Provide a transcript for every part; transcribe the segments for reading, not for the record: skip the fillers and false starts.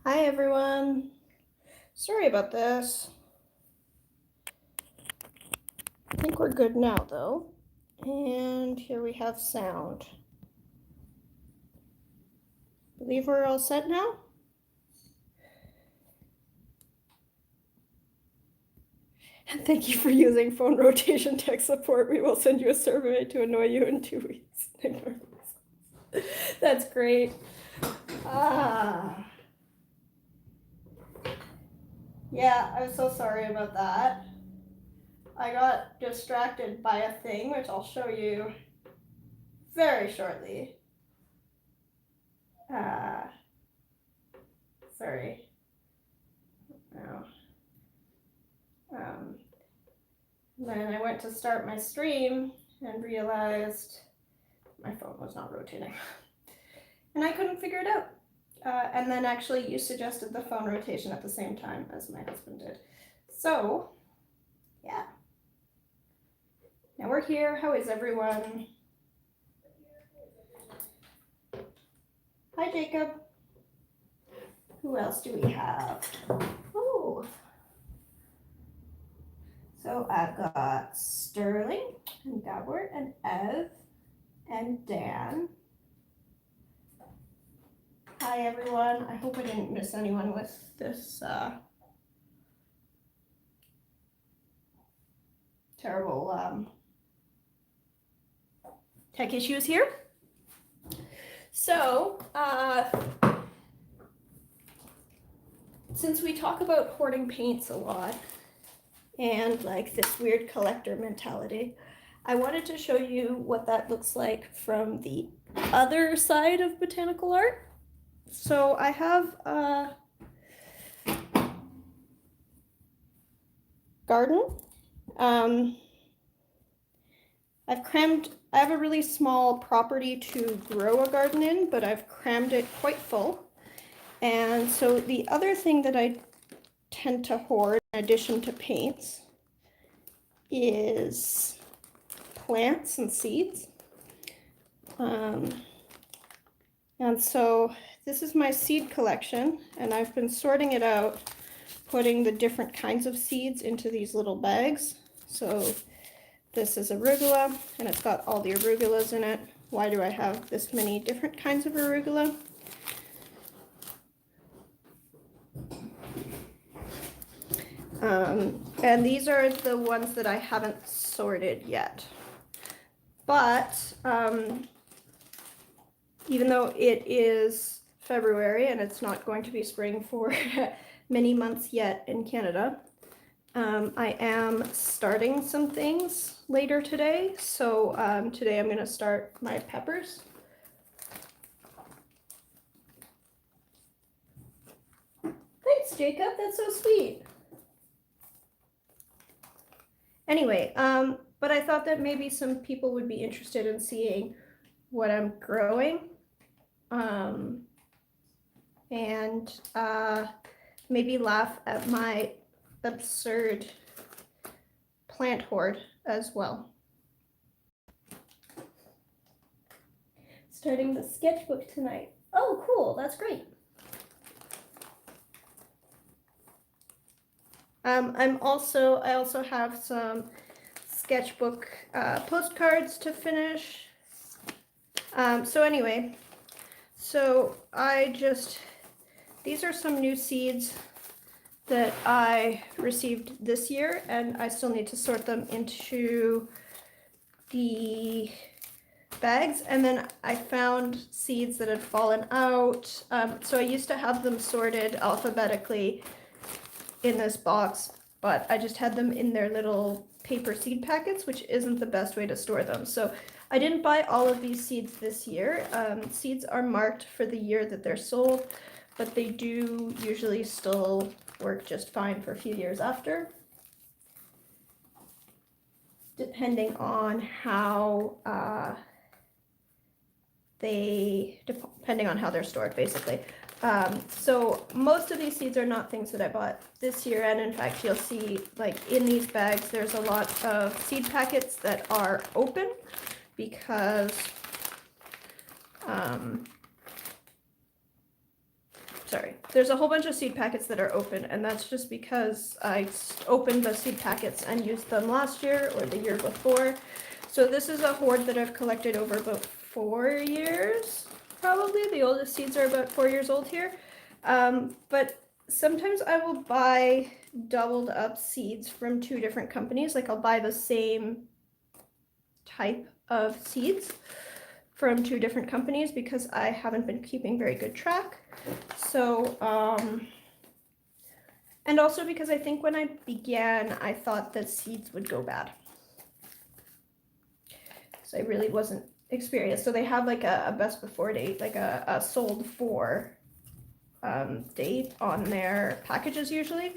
Hi everyone. Sorry about this. I think we're good now though. And here we have sound. Believe we're all set now? And thank you for using phone rotation tech support. We will send you a survey to annoy you in 2 weeks. That's great. Yeah, I'm so sorry about that. I got distracted by a thing, which I'll show you very shortly. Sorry. No. Then I went to start my stream and realized my phone was not rotating. And I couldn't figure it out. And then actually you suggested the phone rotation at the same time as my husband did. So, yeah. Now we're here. How is everyone? Hi, Jacob. Who else do we have? Oh. So I've got Sterling and Gabor and Ev and Dan. Hi everyone. I hope I didn't miss anyone with this terrible tech issues here. So, since we talk about hoarding paints a lot and like this weird collector mentality, I wanted to show you what that looks like from the other side of botanical art. So I have a garden. I have a really small property to grow a garden in, but I've crammed it quite full. And so the other thing that I tend to hoard in addition to paints is plants and seeds. And so this is my seed collection, and I've been sorting it out, putting the different kinds of seeds into these little bags. So this is arugula, and it's got all the arugulas in it. Why do I have this many different kinds of arugula? And these are the ones that I haven't sorted yet. But even though it is February and it's not going to be spring for many months yet in Canada, I am starting some things later today. So today I'm going to start my peppers. Thanks, Jacob. That's so sweet. Anyway, but I thought that maybe some people would be interested in seeing what I'm growing. And maybe laugh at my absurd plant hoard as well. Starting the sketchbook tonight. Oh, cool. That's great. I also have some sketchbook postcards to finish. So anyway, these are some new seeds that I received this year, and I still need to sort them into the bags. And then I found seeds that had fallen out. So I used to have them sorted alphabetically in this box, but I just had them in their little paper seed packets, which isn't the best way to store them. So I didn't buy all of these seeds this year. Seeds are marked for the year that they're sold, but they do usually still work just fine for a few years after, depending on how they're stored, basically. So most of these seeds are not things that I bought this year, and in fact you'll see like in these bags there's a lot of seed packets that are open because sorry, there's a whole bunch of seed packets that are open, and that's just because I opened the seed packets and used them last year or the year before. So this is a hoard that I've collected over about 4 years, probably. The oldest seeds are about 4 years old here. But sometimes I will buy doubled up seeds from 2 different companies. Like I'll buy the same type of seeds from 2 different companies because I haven't been keeping very good track. So, and also because I think when I began, I thought that seeds would go bad. So I really wasn't experienced. So they have like a best before date, like a sold for date on their packages usually.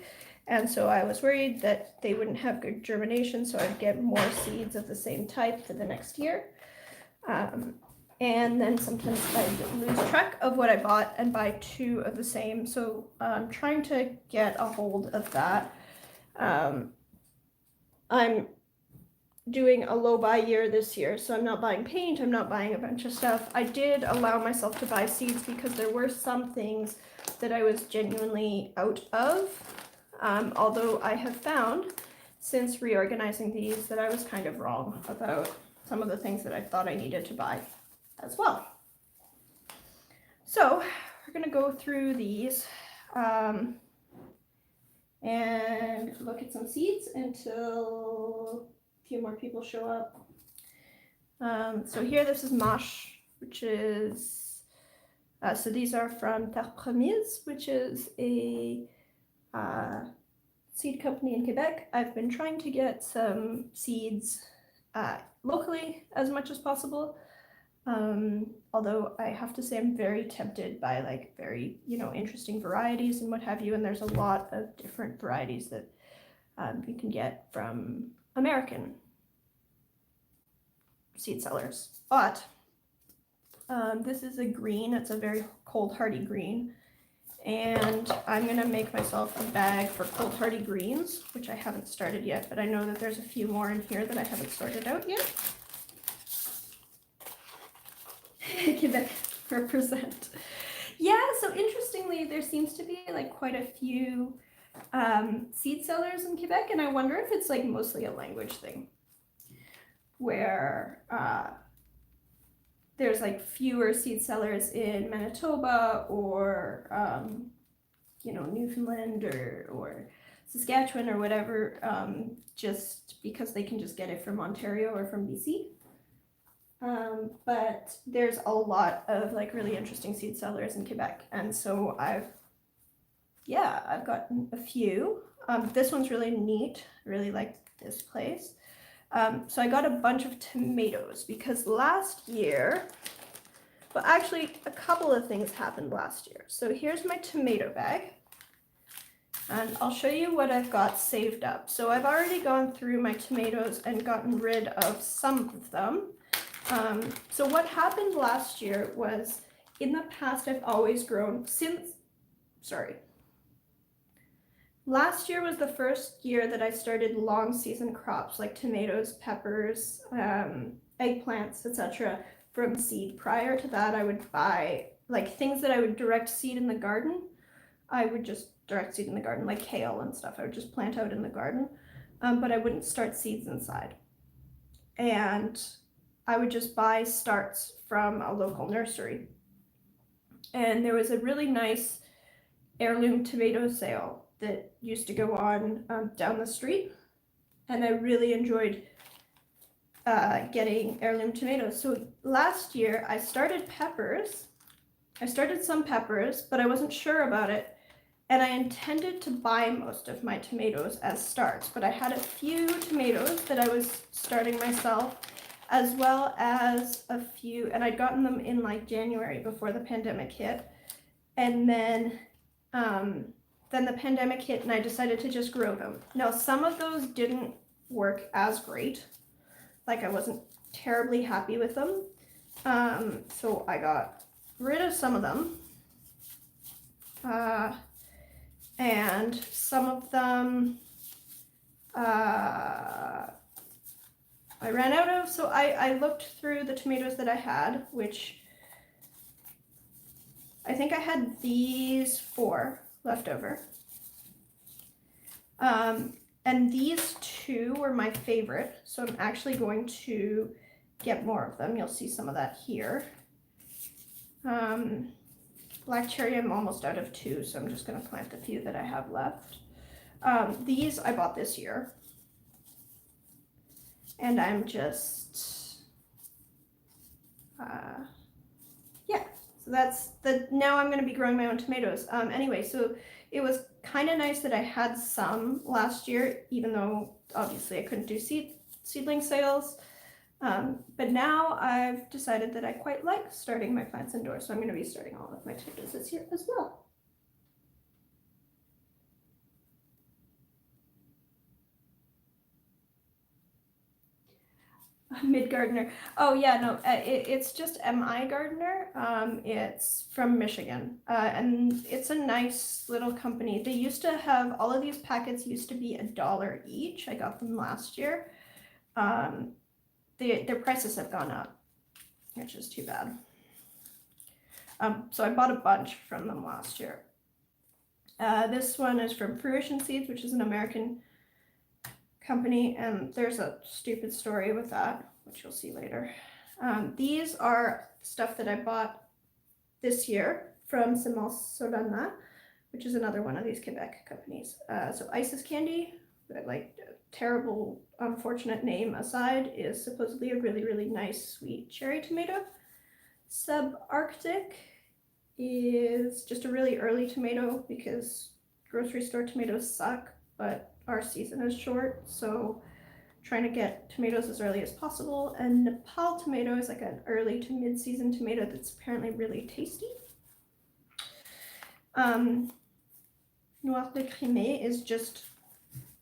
And so I was worried that they wouldn't have good germination, so I'd get more seeds of the same type for the next year. And then sometimes I lose track of what I bought and buy 2 of the same. So I'm trying to get a hold of that. I'm doing a low buy year this year, so I'm not buying paint, I'm not buying a bunch of stuff. I did allow myself to buy seeds because there were some things that I was genuinely out of. Although I have found since reorganizing these that I was kind of wrong about some of the things that I thought I needed to buy as well. So we're going to go through these and look at some seeds until a few more people show up. So here, this is Mâche, which is, so these are from Terre Promise, which is a seed company in Quebec. I've been trying to get some seeds locally as much as possible. Although I have to say I'm very tempted by like very, interesting varieties and what have you. And there's a lot of different varieties that you can get from American seed sellers. But this is a green. It's a very cold hardy green. And I'm gonna make myself a bag for cold hardy greens, which I haven't started yet, but I know that there's a few more in here that I haven't sorted out yet. Quebec represent. Yeah, so interestingly, there seems to be like quite a few seed sellers in Quebec, and I wonder if it's like mostly a language thing, where there's like fewer seed sellers in Manitoba or Newfoundland or Saskatchewan or whatever, just because they can just get it from Ontario or from BC. But there's a lot of like really interesting seed sellers in Quebec, and so I've gotten a few. This one's really neat. I really like this place. So I got a bunch of tomatoes because last year, well, actually a couple of things happened last year. So here's my tomato bag, and I'll show you what I've got saved up. So I've already gone through my tomatoes and gotten rid of some of them. So what happened last year was, in the past I've always grown last year was the first year that I started long season crops like tomatoes, peppers, eggplants, etc. from seed. Prior to that, I would buy like things that I would direct seed in the garden. I would just direct seed in the garden, like kale and stuff. I would just plant out in the garden, but I wouldn't start seeds inside. And I would just buy starts from a local nursery. And there was a really nice heirloom tomato sale that used to go on down the street, and I really enjoyed getting heirloom tomatoes. So last year I started peppers. I started some peppers, but I wasn't sure about it, and I intended to buy most of my tomatoes as starts, but I had a few tomatoes that I was starting myself, as well as a few, and I'd gotten them in like January before the pandemic hit, and then the pandemic hit and I decided to just grow them. Now, some of those didn't work as great. Like, I wasn't terribly happy with them. So I got rid of some of them. And some of them I ran out of. So I looked through the tomatoes that I had, which I think I had these 4 left over. And these 2 were my favorite, so I'm actually going to get more of them. You'll see some of that here. Black cherry, I'm almost out of 2, so I'm just going to plant the few that I have left. These I bought this year, and I'm just, yeah, so that's now I'm going to be growing my own tomatoes. Anyway, so it was kind of nice that I had some last year, even though obviously I couldn't do seedling sales. But now I've decided that I quite like starting my plants indoors, so I'm going to be starting all of my tomatoes this year as well. Mid Gardener. Oh yeah, no, it's just MI Gardener. It's from Michigan, and it's a nice little company. They used to have, all of these packets used to be $1 each. I got them last year. Their prices have gone up, which is too bad. So I bought a bunch from them last year. This one is from Fruition Seeds, which is an American company, and there's a stupid story with that, which you'll see later. These are stuff that I bought this year from Semence Solana, which is another one of these Quebec companies. So Isis Candy, like terrible, unfortunate name aside, is supposedly a really, really nice sweet cherry tomato. Subarctic is just a really early tomato because grocery store tomatoes suck, but our season is short, so trying to get tomatoes as early as possible. And Nepal tomato is like an early to mid-season tomato that's apparently really tasty. Noir de Crimée is just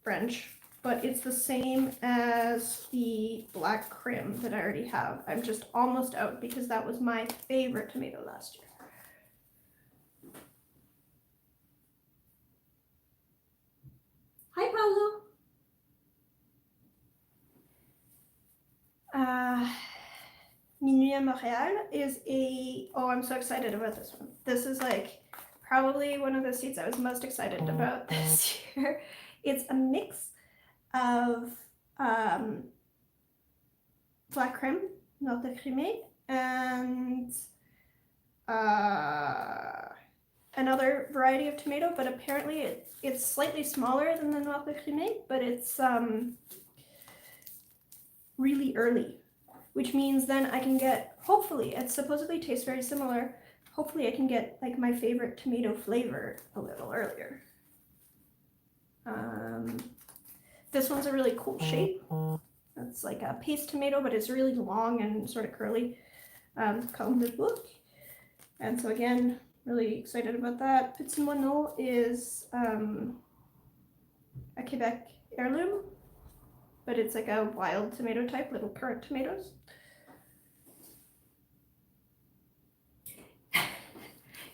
French, but it's the same as the black crim that I already have. I'm just almost out because that was my favorite tomato last year. Hi, Paulo. Minuit à Montréal is I'm so excited about this one. This is like probably one of the seeds I was most excited about this year. It's a mix of black creme, Noir de Crimée, and another variety of tomato, but apparently it's slightly smaller than the Noir de Crimée, but it's really early, which means then I can get, hopefully, it supposedly tastes very similar, hopefully I can get like my favorite tomato flavor a little earlier. This one's a really cool shape. It's like a paste tomato, but it's really long and sort of curly, called the book. And so again, really excited about that. Petit Moineau is a Quebec heirloom, but it's like a wild tomato type, little currant tomatoes.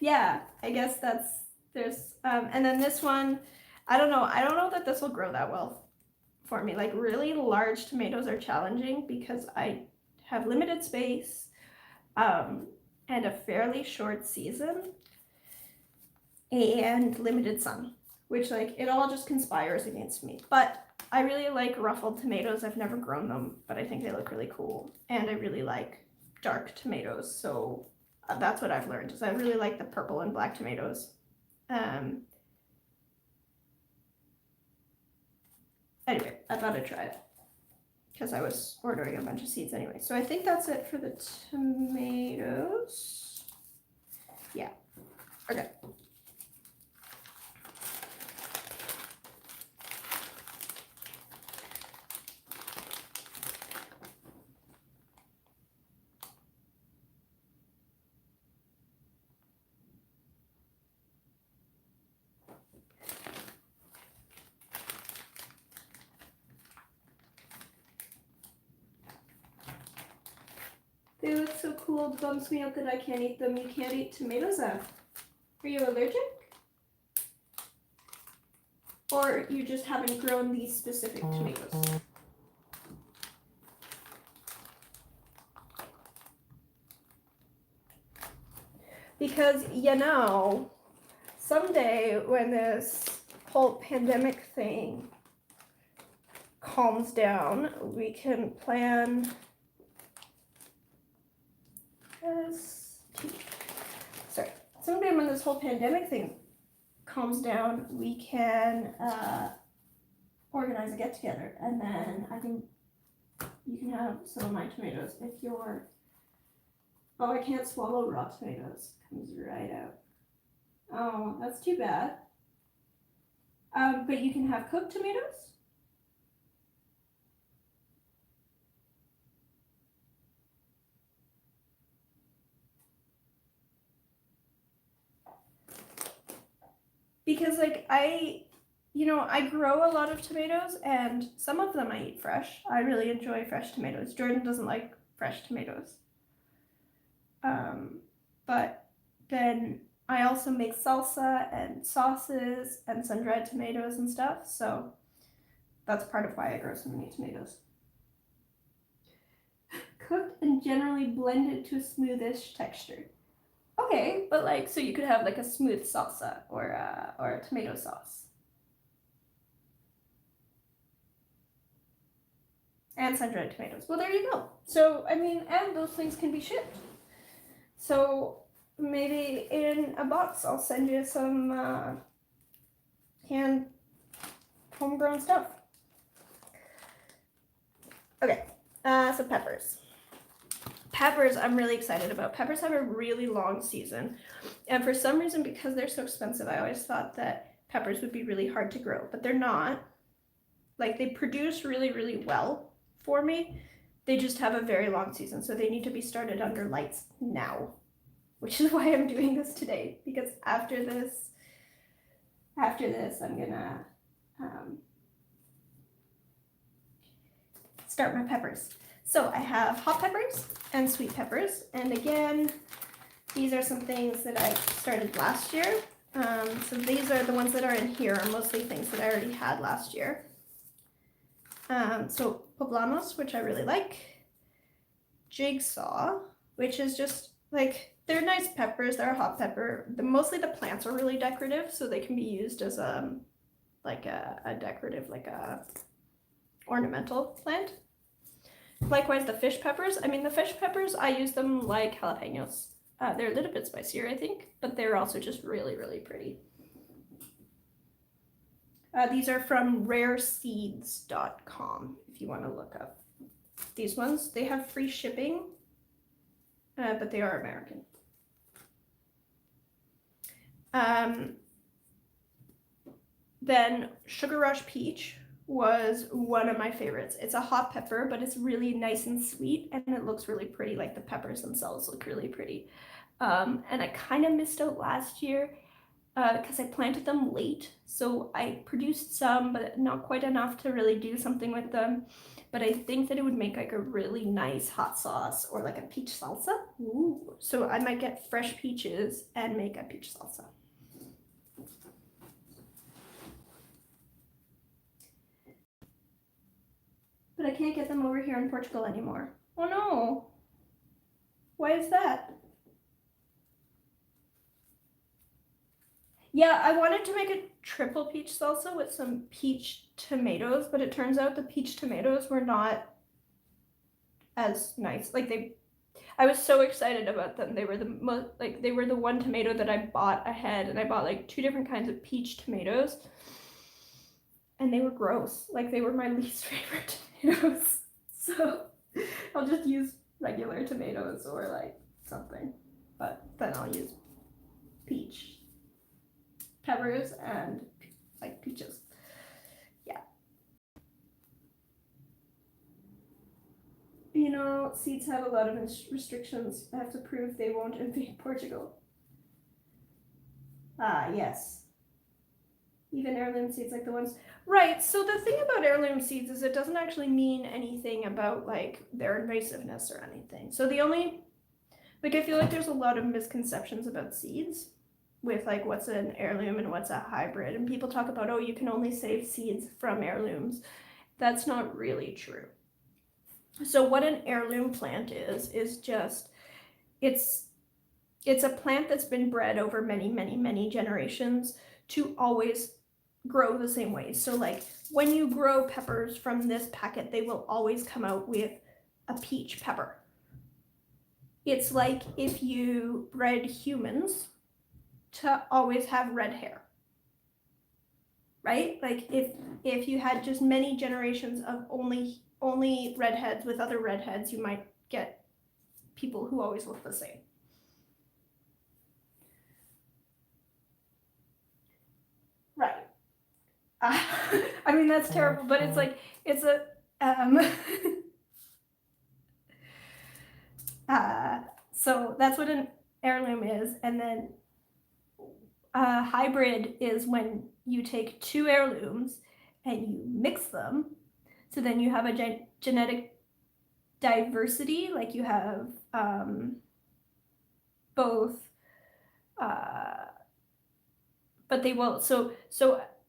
Yeah, I guess there's, and then this one, I don't know that this will grow that well for me. Like really large tomatoes are challenging because I have limited space, and a fairly short season, and limited sun, which like it all just conspires against me. But I really like ruffled tomatoes. I've never grown them, but I think they look really cool. And I really like dark tomatoes. So that's what I've learned, is I really like the purple and black tomatoes. Anyway, I thought I'd try it because I was ordering a bunch of seeds anyway. So I think that's it for the tomatoes. Yeah, okay. They look so cool. It bums me out that I can't eat them. You can't eat tomatoes out. Are you allergic? Or you just haven't grown these specific tomatoes? because, you know, someday when this whole pandemic thing calms down, we can plan someday when this whole pandemic thing calms down, we can organize a get-together, and then I think you can have some of my tomatoes if you're... Oh, I can't swallow raw tomatoes. Comes right out. Oh, that's too bad. But you can have cooked tomatoes. Because like I grow a lot of tomatoes, and some of them I eat fresh. I really enjoy fresh tomatoes. Jordan doesn't like fresh tomatoes. But then I also make salsa and sauces and sun-dried tomatoes and stuff, so that's part of why I grow so many tomatoes. Cooked and generally blended to a smoothish texture. Okay, but like, so you could have like a smooth salsa or a tomato sauce. And sun-dried tomatoes. Well, there you go. So, I mean, and those things can be shipped. So maybe in a box I'll send you some canned homegrown stuff. Okay, so peppers. Peppers I'm really excited about. Peppers have a really long season, and for some reason, because they're so expensive, I always thought that peppers would be really hard to grow, but they're not. Like, they produce really, really well for me. They just have a very long season, so they need to be started under lights now, which is why I'm doing this today, because after this I'm gonna start my peppers. So I have hot peppers and sweet peppers, and again, these are some things that I started last year. So these are the ones that are in here, are mostly things that I already had last year. So poblanos, which I really like. Jigsaw, which is just like, they're nice peppers. They're a hot pepper. Mostly the plants are really decorative, so they can be used as a decorative, like a ornamental plant. Likewise, the fish peppers. I mean, the fish peppers, I use them like jalapenos. They're a little bit spicier, I think, but they're also just really, really pretty. These are from rareseeds.com, if you want to look up these ones. They have free shipping, but they are American. Then Sugar Rush Peach was one of my favorites. It's a hot pepper, but it's really nice and sweet, and it looks really pretty. Like, the peppers themselves look really pretty. And I kind of missed out last year because I planted them late, so I produced some, but not quite enough to really do something with them. But I think that it would make like a really nice hot sauce or like a peach salsa. Ooh. So I might get fresh peaches and make a peach salsa. But I can't get them over here in Portugal anymore. Oh no! Why is that? Yeah, I wanted to make a triple peach salsa with some peach tomatoes, but it turns out the peach tomatoes were not as nice. Like, I was so excited about them. They were they were the one tomato that I bought ahead, and I bought like 2 different kinds of peach tomatoes, and they were gross. Like, they were my least favorite tomatoes. So I'll just use regular tomatoes or like something, but then I'll use peach peppers and like peaches. Yeah. You know, seeds have a lot of restrictions. I have to prove they won't invade Portugal. Ah, yes. Even heirloom seeds like the ones... Right, so the thing about heirloom seeds is it doesn't actually mean anything about like their invasiveness or anything. So the only... Like, I feel like there's a lot of misconceptions about seeds with like what's an heirloom and what's a hybrid. And people talk about, oh, you can only save seeds from heirlooms. That's not really true. So what an heirloom plant is just, it's it's a plant that's been bred over many, many, many generations to always grow the same way. So like when you grow peppers from this packet, they will always come out with a peach pepper. It's like if you bred humans to always have red hair, right? Like if you had just many generations of only redheads with other redheads, you might get people who always look the same. Right. I mean, that's terrible, but it's like, it's a, so that's what an heirloom is. And then a hybrid is when you take two heirlooms and you mix them. So then you have a genetic diversity, like you have both, but they will, so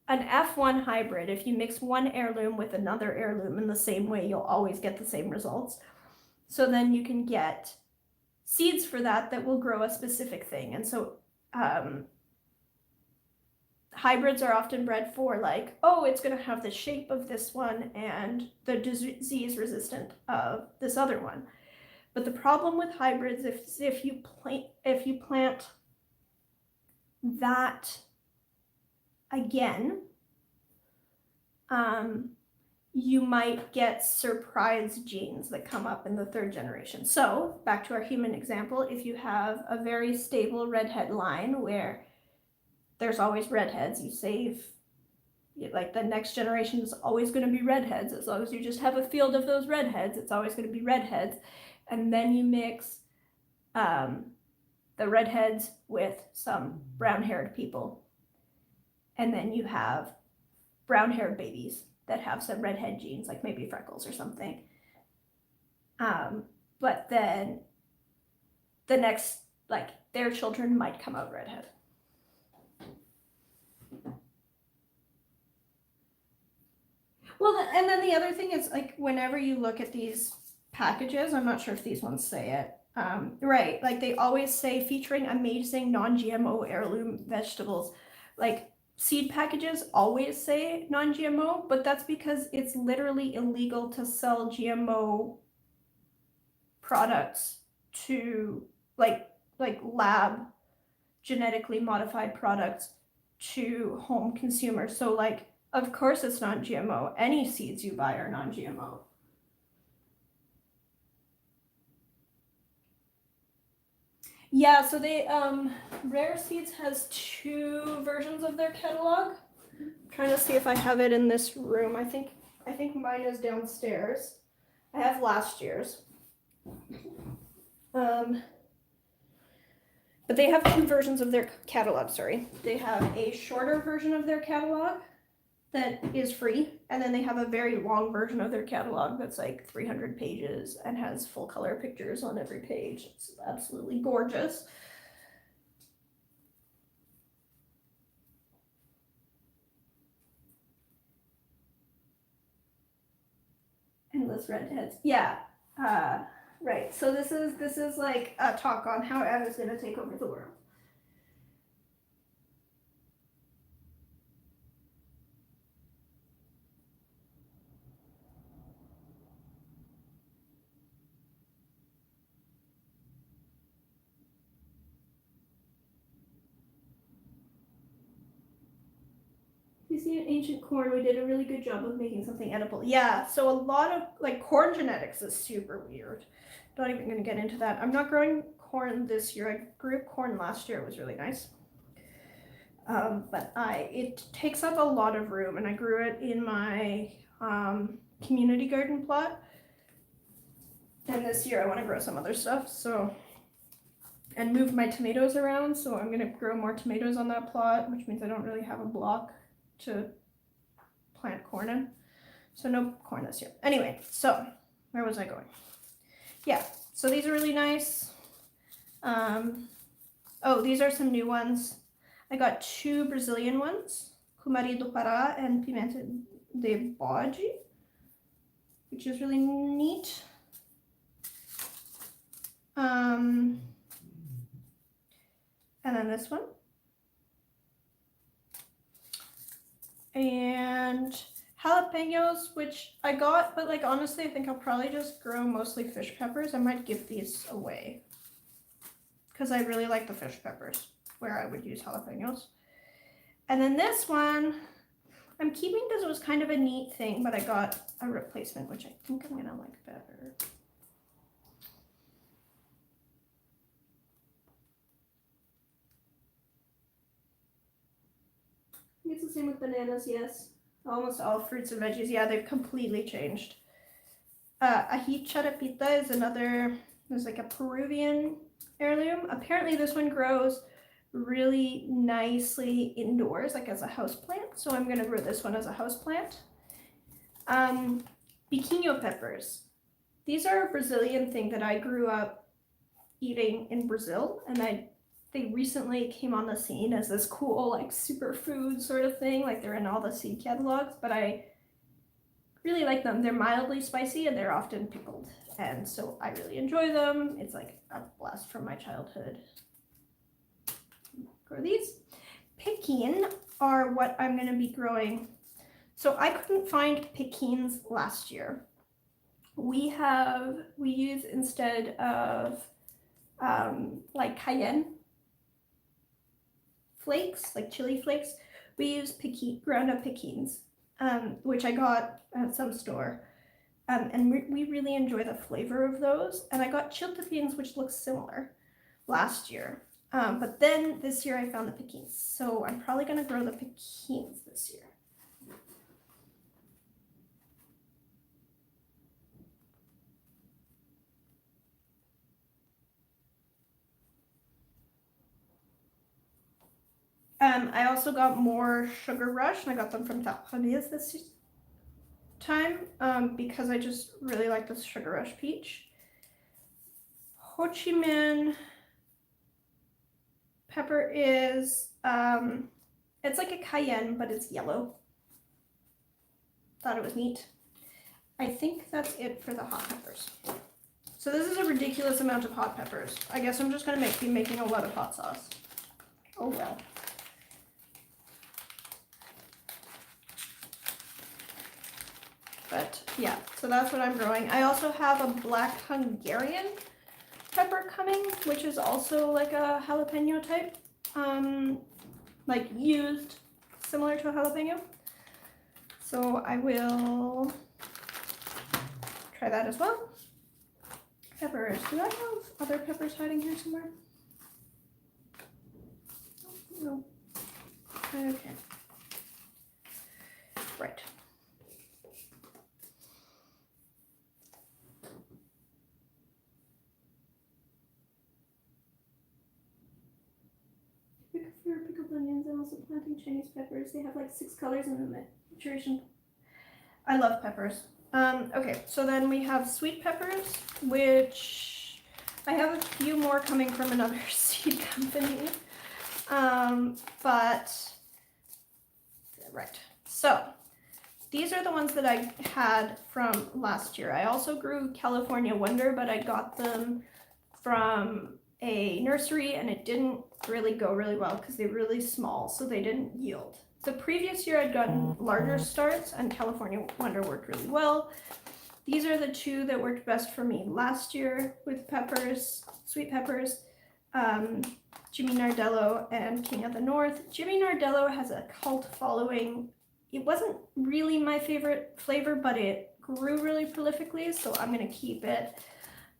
an F1 hybrid, if you mix one heirloom with another heirloom in the same way, you'll always get the same results. So then you can get seeds for that will grow a specific thing. And so hybrids are often bred for like, oh, it's going to have the shape of this one and the disease resistant of this other one. But the problem with hybrids, if you plant that again, you might get surprise genes that come up in the third generation. So back to our human example, if you have a very stable redhead line where there's always redheads, you save, like the next generation is always going to be redheads. As long as you just have a field of those redheads, it's always going to be redheads. And then you mix the redheads with some brown-haired people. And then you have brown-haired babies that have some redhead genes, like maybe freckles or something. But then the next, like their children might come out redhead. Well, and then the other thing is like whenever you look at these packages, I'm not sure if these ones say it, right, like they always say featuring amazing non-GMO heirloom vegetables. Like seed packages always say non-GMO, but that's because it's literally illegal to sell GMO products to like lab genetically modified products to home consumers. So like, of course it's not GMO. Any seeds you buy are non-GMO. Yeah, so they Rare Seeds has 2 versions of their catalog. I'm trying to see if I have it in this room. I think mine is downstairs. I have last year's. But they have 2 versions of their catalog, sorry. They have a shorter version of their catalog that is free, and then they have a very long version of their catalog that's like 300 pages and has full color pictures on every page. It's absolutely gorgeous. Endless redheads. Yeah. Right. So this is like a talk on how Ed is going to take over the world. You see an ancient corn, we did a really good job of making something edible. Yeah, so a lot of like corn genetics is super weird. Not even gonna get into that. I'm not growing corn this year. I grew corn last year. It was really nice. But it takes up a lot of room, and I grew it in my community garden plot. And this year I want to grow some other stuff, so, and move my tomatoes around, so I'm gonna grow more tomatoes on that plot, which means I don't really have a block to plant corn in. So no corn this year. Anyway, so where was I going? Yeah, so these are really nice. Oh, these are some new ones. I got 2 Brazilian ones, Cumari do Pará and Pimenta de Bode, which is really neat. And then this one. And jalapenos, which I got, but like honestly, I think I'll probably just grow mostly fish peppers. I might give these away because I really like the fish peppers where I would use jalapenos. And then this one, I'm keeping because it was kind of a neat thing, but I got a replacement, which I think I'm gonna like better. It's the same with bananas, yes. Almost all fruits and veggies, yeah, they've completely changed. Ají charapita is another, there's like a Peruvian heirloom. Apparently this one grows really nicely indoors, like as a house plant. So I'm gonna grow this one as a house plant. Biquinho peppers. These are a Brazilian thing that I grew up eating in Brazil, and they recently came on the scene as this cool like superfood sort of thing. Like they're in all the seed catalogs, but I really like them. They're mildly spicy and they're often pickled, and so I really enjoy them. It's like a blast from my childhood. Grow these. Pekin are what I'm going to be growing. So I couldn't find pekins last year. We use instead of like cayenne flakes, like chili flakes, we use ground up pekins, which I got at some store. And we really enjoy the flavor of those. And I got chiltepines, which looks similar, last year. But then this year I found the pekins. So I'm probably going to grow the pekins this year. I also got more Sugar Rush, and I got them from Tapanías this time because I just really like this Sugar Rush peach. Ho Chi Minh pepper is, it's like a cayenne, but it's yellow. Thought it was neat. I think that's it for the hot peppers. So this is a ridiculous amount of hot peppers. I guess I'm just gonna be making a lot of hot sauce. Oh well. But yeah, so that's what I'm growing. I also have a black Hungarian pepper coming, which is also like a jalapeno type, like used similar to a jalapeno. So I will try that as well. Peppers. Do I have other peppers hiding here somewhere? No. Okay. Right. For pickled onions, I'm also planting Chinese peppers. They have like 6 colors in the maturation. I love peppers. Okay, so then we have sweet peppers, which I have a few more coming from another seed company. But right. So these are the ones that I had from last year. I also grew California Wonder, but I got them from a nursery and it didn't really go really well because they're really small, so they didn't yield. The previous year I'd gotten larger starts and California Wonder worked really well. These are the two that worked best for me last year with peppers, sweet peppers, Jimmy Nardello and King of the North. Jimmy Nardello has a cult following. It wasn't really my favorite flavor, but it grew really prolifically, so I'm gonna keep it.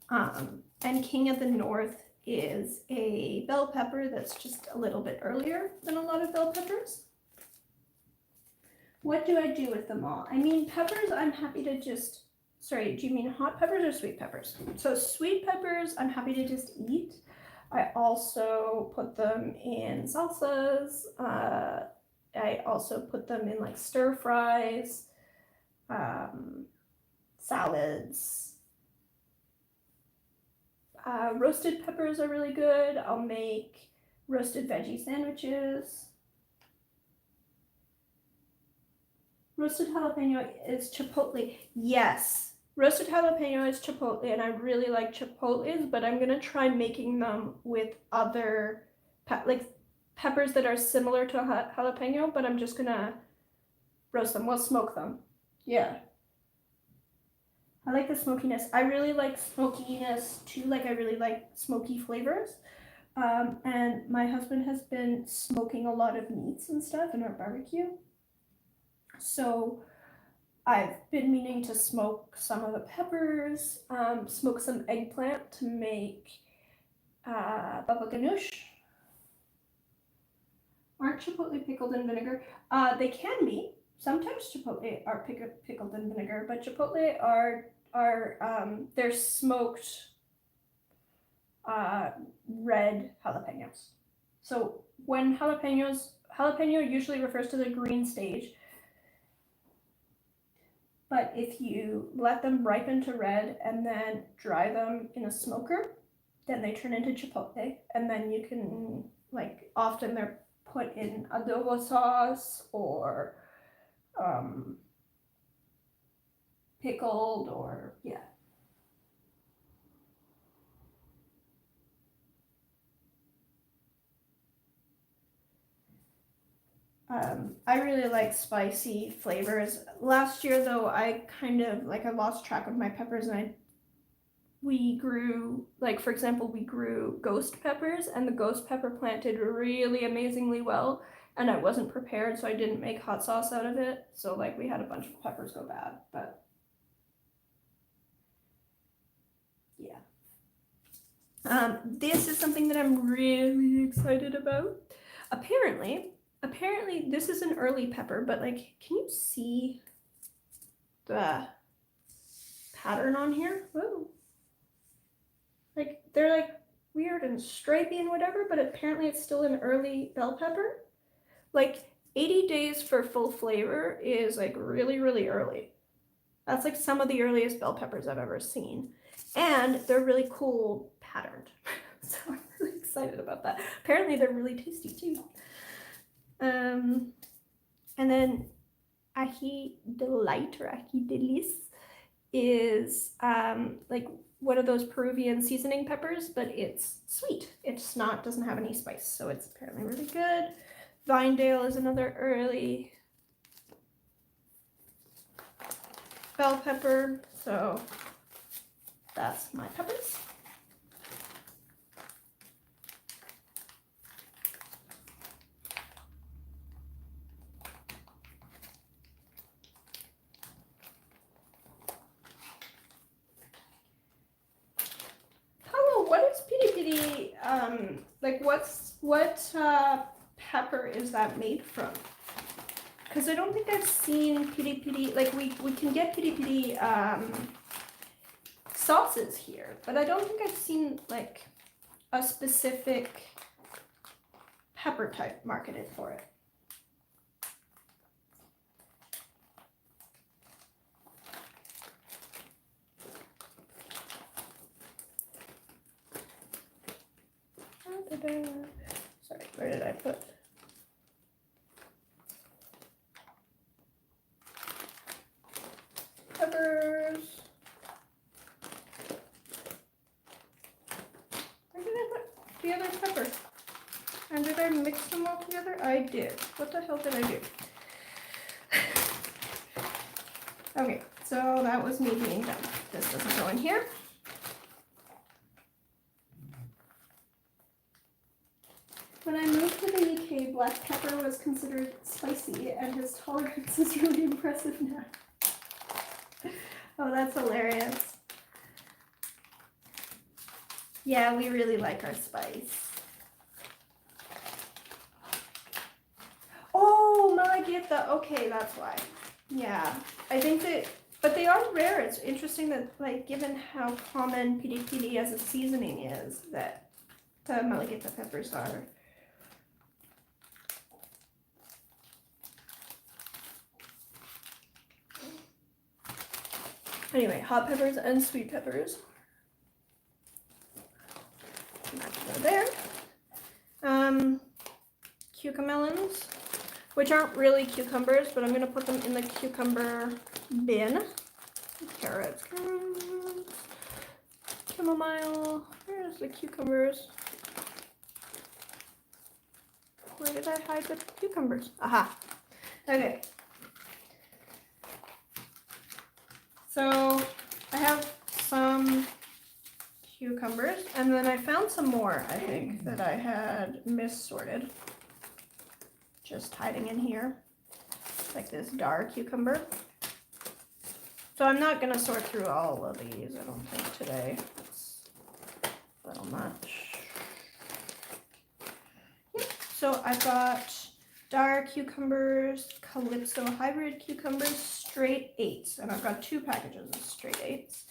And King of the North is a bell pepper that's just a little bit earlier than a lot of bell peppers. What do I do with them all? I mean, peppers, I'm happy to just, sorry, do you mean hot peppers or sweet peppers? So sweet peppers, I'm happy to just eat. I also put them in salsas. I also put them in like stir fries, salads. Roasted peppers are really good. I'll make roasted veggie sandwiches. Roasted jalapeno is chipotle. Yes, roasted jalapeno is chipotle, and I really like chipotles, but I'm gonna try making them with other like peppers that are similar to jalapeno, but I'm just gonna roast them. Well, smoke them. Yeah. I like the smokiness. I really like smokiness too. Like I really like smoky flavors. And my husband has been smoking a lot of meats and stuff in our barbecue. So I've been meaning to smoke some of the peppers, smoke some eggplant to make baba ganoush. Aren't chipotle pickled in vinegar? They can be. Sometimes chipotle are pickled in vinegar, but chipotle are they're smoked red jalapenos. So when jalapeno usually refers to the green stage, but if you let them ripen to red and then dry them in a smoker, then they turn into chipotle, and then you can, like, often they're put in adobo sauce or pickled, or yeah. I really like spicy flavors. Last year though, I kind of like I lost track of my peppers, and we grew, like, for example, we grew ghost peppers, and the ghost pepper plant did really amazingly well, and I wasn't prepared, so I didn't make hot sauce out of it. So like we had a bunch of peppers go bad, but yeah. This is something that I'm really excited about. Apparently this is an early pepper, but like, can you see the pattern on here? Whoa. Like, they're like weird and stripy and whatever, but apparently it's still an early bell pepper. Like 80 days for full flavor is like really, really early. That's like some of the earliest bell peppers I've ever seen. And they're really cool patterned. So I'm really excited about that. Apparently they're really tasty too. And then ají delight or ají delice is like one of those Peruvian seasoning peppers, but it's sweet. It's not, doesn't have any spice, so it's apparently really good. Vinedale is another early bell pepper, so that's my peppers. Paulo, what is piri piri? Like what pepper is that made from? Because I don't think I've seen piri piri. Like we can get piri piri sauces here, but I don't think I've seen like a specific pepper type marketed for it. Sorry, where did I put? Peppers. Where did I put the other pepper? And did I mix them all together? I did. What the hell did I do? Okay, so that was me being dumb. This doesn't go in here. When I moved to the UK, black pepper was considered spicy, and his tolerance is really impressive now. Oh, that's hilarious. Yeah, we really like our spice. Oh, Malagueta. Okay, that's why. Yeah, I think that, but they are rare. It's interesting that, like, given how common piri piri as a seasoning is, that the Malagueta peppers are. Anyway, hot peppers and sweet peppers. There. Cucamelons, which aren't really cucumbers, but I'm going to put them in the cucumber bin. Carrots, chamomile. Where's the cucumbers? Where did I hide the cucumbers? Aha. Okay. So I have some cucumbers, and then I found some more, I think, that I had missorted. Just hiding in here, like this dark cucumber. So I'm not gonna sort through all of these, I don't think today. It's a little much. Yep. So I've got dark cucumbers, Calypso hybrid cucumbers, straight 8s, and I've got 2 packages of straight 8s.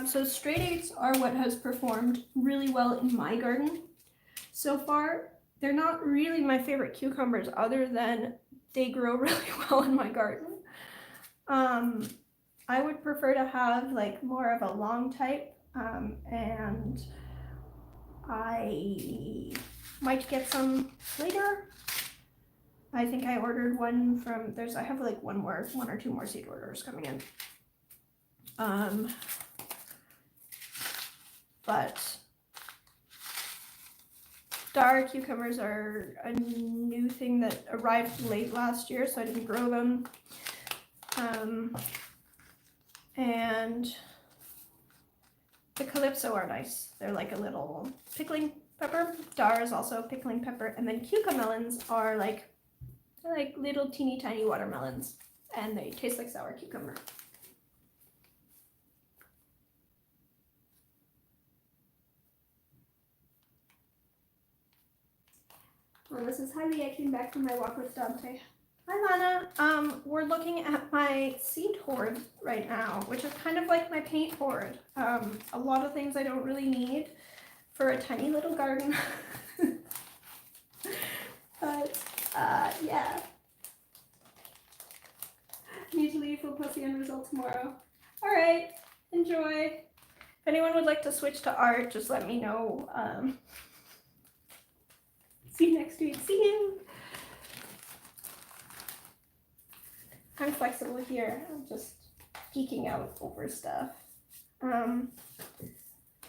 So straight 8s are what has performed really well in my garden so far. They're not really my favorite cucumbers, other than they grow really well in my garden. I would prefer to have like more of a long type, and I might get some later. I think I ordered one from, I have like one or two more seed orders coming in. But dark cucumbers are a new thing that arrived late last year, so I didn't grow them. And the Calypso are nice. They're like a little pickling pepper. Dar is also pickling pepper. And then cucamelons are like little teeny tiny watermelons, and they taste like sour cucumber. Well, this is Heidi. I came back from my walk with Dante. Hi, Lana. We're looking at my seed hoard right now, which is kind of like my paint hoard. A lot of things I don't really need for a tiny little garden. But, yeah. Need to leave. We'll post the end result tomorrow. All right. Enjoy. If anyone would like to switch to art, just let me know. See you next week. See you. I'm flexible here. I'm just geeking out over stuff.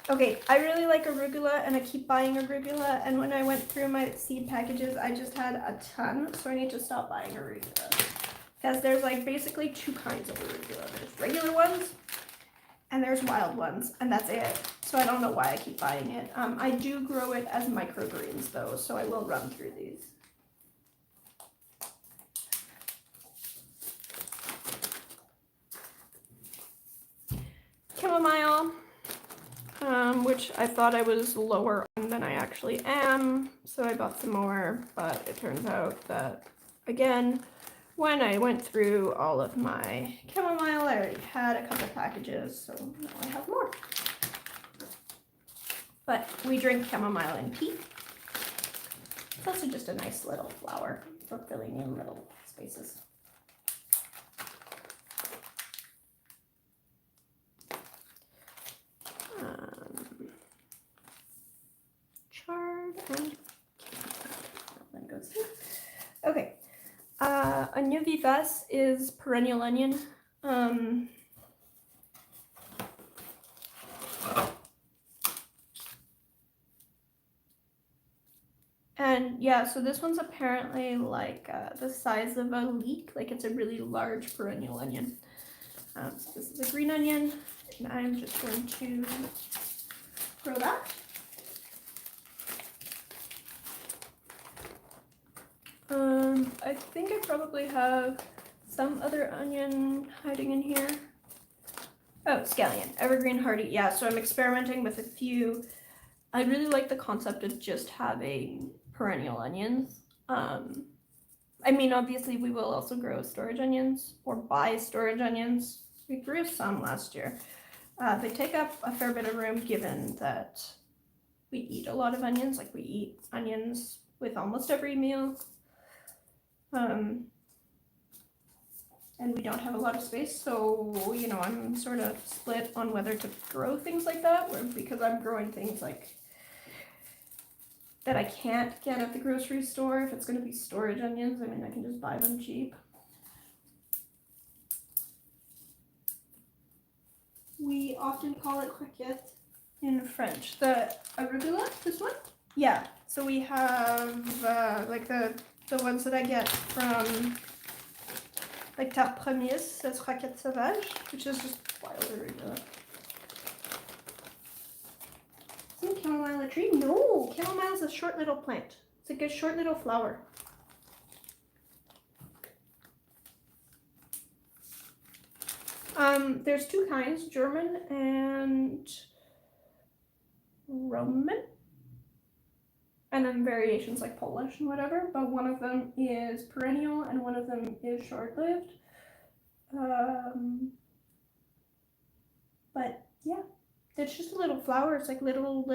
Okay, I really like arugula, and I keep buying arugula, and when I went through my seed packages, I just had a ton, so I need to stop buying arugula. Because there's like basically 2 kinds of arugula. There's regular ones, and there's wild ones, and that's it. So I don't know why I keep buying it. I do grow it as microgreens though, so I will run through these. Chamomile, which I thought I was lower on than I actually am, so I bought some more, but it turns out that, again, when I went through all of my chamomile, I already had a couple packages, so now I have more. But we drink chamomile in tea. It's also just a nice little flower for filling in little spaces. Chard and then goes here. Okay. Onion vivace is perennial onion. And yeah, so this one's apparently like the size of a leek, like it's a really large perennial onion. So this is a green onion, and I'm just going to grow that. I think I probably have some other onion hiding in here. Oh, scallion, evergreen hardy. Yeah, so I'm experimenting with a few. I really like the concept of just having perennial onions. I mean, obviously we will also grow storage onions or buy storage onions. We grew some last year. They take up a fair bit of room given that we eat a lot of onions. Like we eat onions with almost every meal. And we don't have a lot of space, so, you know, I'm sort of split on whether to grow things like that, or because I'm growing things like that I can't get at the grocery store. If it's going to be storage onions, I mean, I can just buy them cheap. We often call it croquette in French. The arugula, this one, Yeah, so we have like the ones that I get from like Terre Promise, says Raquette Sauvage, which is just wildly regular. Isn't chamomile a tree? No, chamomile is a short little plant. It's like a short little flower. There's two kinds, German and Roman, and then variations like Polish and whatever, but one of them is perennial and one of them is short-lived. But yeah, it's just a little flower. It's like little,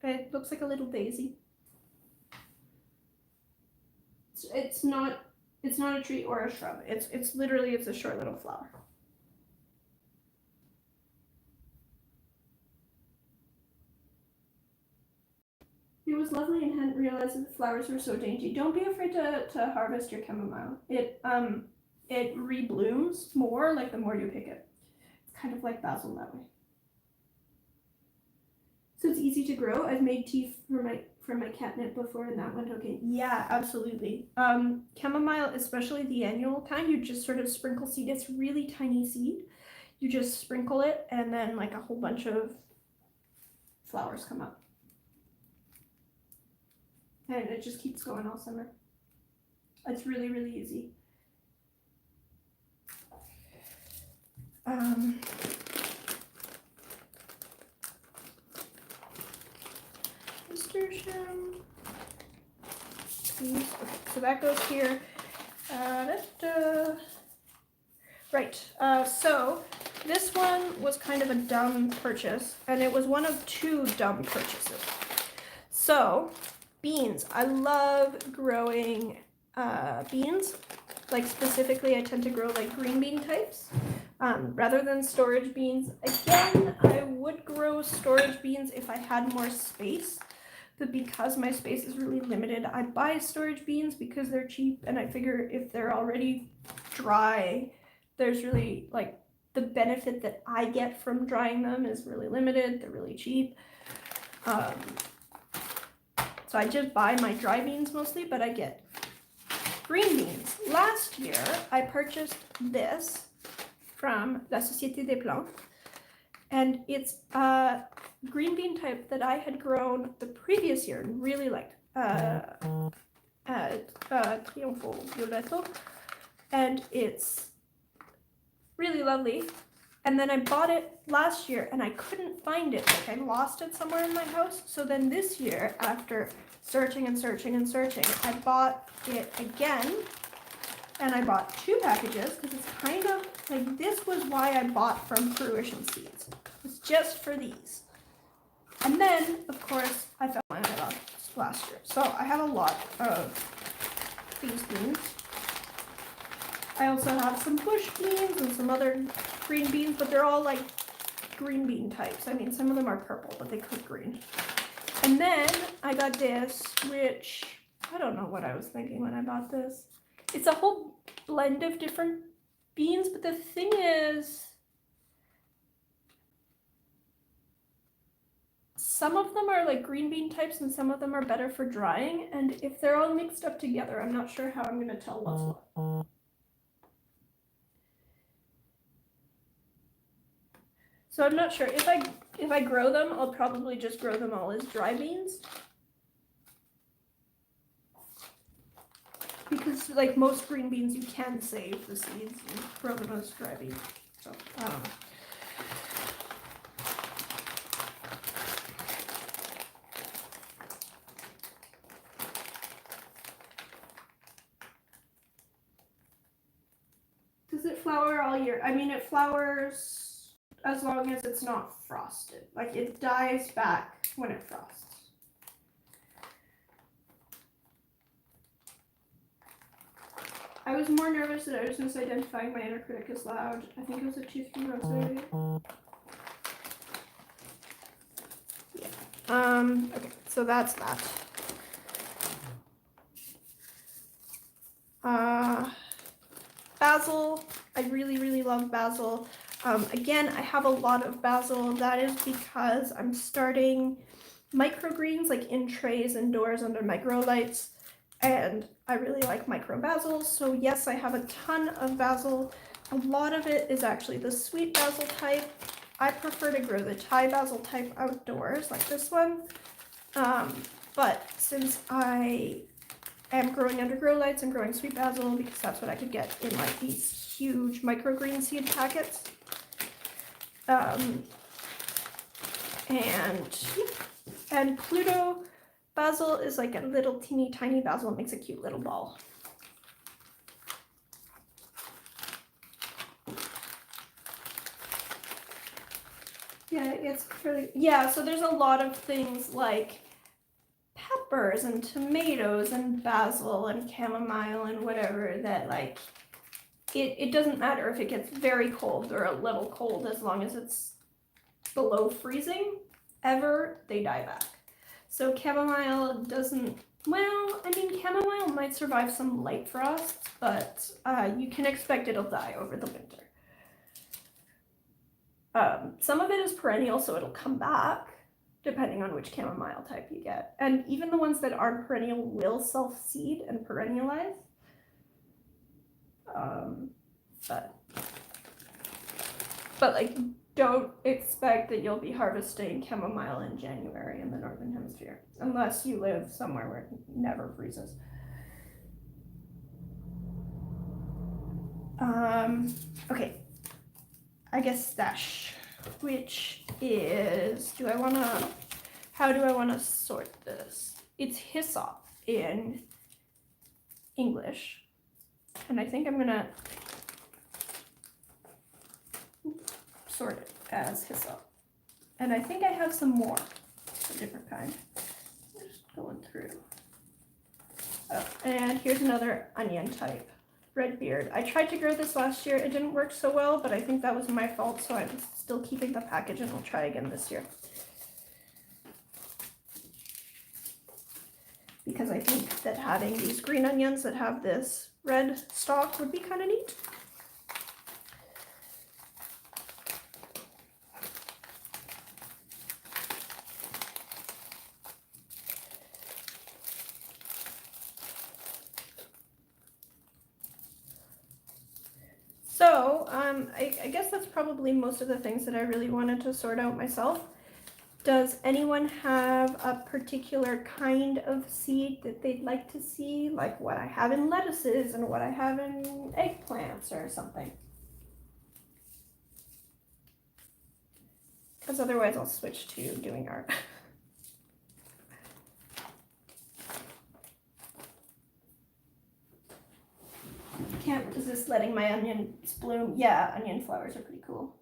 it looks like a little daisy. It's not a tree or a shrub. It's literally, it's a short little flower. It was lovely and hadn't realized that the flowers were so dainty. Don't be afraid to harvest your chamomile. It reblooms more like the more you pick it. It's kind of like basil that way. So it's easy to grow. I've made tea for my catnip before and that went okay. Yeah, absolutely. Chamomile, especially the annual kind, you just sort of sprinkle seed. It's really tiny seed. You just sprinkle it and then like a whole bunch of flowers come up. And it just keeps going all summer. It's really, really easy. Nasturtium. Please. Okay, so that goes here. Right. So this one was kind of a dumb purchase, and it was one of two dumb purchases. So beans. I love growing beans. Like specifically, I tend to grow like green bean types rather than storage beans. Again, I would grow storage beans if I had more space, but because my space is really limited, I buy storage beans because they're cheap, and I figure if they're already dry, there's really like the benefit that I get from drying them is really limited. They're really cheap. So I just buy my dry beans mostly, but I get green beans. Last year, I purchased this from La Société des Plantes, and it's a green bean type that I had grown the previous year and really liked. Triunfo Violetto, and it's really lovely. And then I bought it last year and I couldn't find it. Like I lost it somewhere in my house. So then this year, after searching and searching and searching, I bought it again. And I bought 2 packages because it's kind of like, this was why I bought from Fruition Seeds. It's just for these. And then, of course, I found my off last year. So I have a lot of these beans. I also have some bush beans and some other green beans, but they're all like green bean types. I mean, some of them are purple, but they cook green. And then I got this, which I don't know what I was thinking when I bought this. It's a whole blend of different beans, but the thing is, some of them are like green bean types and some of them are better for drying. And if they're all mixed up together, I'm not sure how I'm going to tell what's what. So I'm not sure. If I grow them, I'll probably just grow them all as dry beans. Because like most green beans, you can save the seeds and grow them as dry beans. So I don't know. Does it flower all year? I mean, it flowers as long as it's not frosted. Like it dies back when it frosts. I was more nervous that I was misidentifying my inner critic as loud. I think it was a 2-3 rosé. Yeah. Okay, so that's that. Basil. I really, really love basil. Again, I have a lot of basil. That is because I'm starting microgreens, like in trays indoors under my grow lights. And I really like micro basils. So yes, I have a ton of basil. A lot of it is actually the sweet basil type. I prefer to grow the Thai basil type outdoors, like this one. But since I am growing under grow lights, I'm growing sweet basil because that's what I could get in like these huge microgreen seed packets. And Pluto basil is like a little teeny tiny basil. It makes a cute little ball. Yeah, it's really, yeah, so there's a lot of things like peppers and tomatoes and basil and chamomile and whatever that like, it doesn't matter if it gets very cold or a little cold as long as it's below freezing, they die back. So chamomile doesn't, well, I mean, chamomile might survive some light frosts, but you can expect it'll die over the winter. Some of it is perennial, so it'll come back depending on which chamomile type you get. And even the ones that aren't perennial will self-seed and perennialize. But like, don't expect that you'll be harvesting chamomile in January in the Northern Hemisphere, unless you live somewhere where it never freezes. Okay, I guess stash, which is, how do I want to sort this? It's hyssop in English, and I think I'm gonna sort it as hyssop. And I think I have some more, a different kind. Just going through. Oh, and here's another onion type, red beard. I tried to grow this last year. It didn't work so well, but I think that was my fault, so I'm still keeping the package and I'll try again this year. Because I think that having these green onions that have this red stalk would be kind of neat. So I guess that's probably most of the things that I really wanted to sort out myself. Does anyone have a particular kind of seed that they'd like to see, like what I have in lettuces and what I have in eggplants or something? Because otherwise I'll switch to doing art. Can't resist letting my onions bloom. Yeah, onion flowers are pretty cool.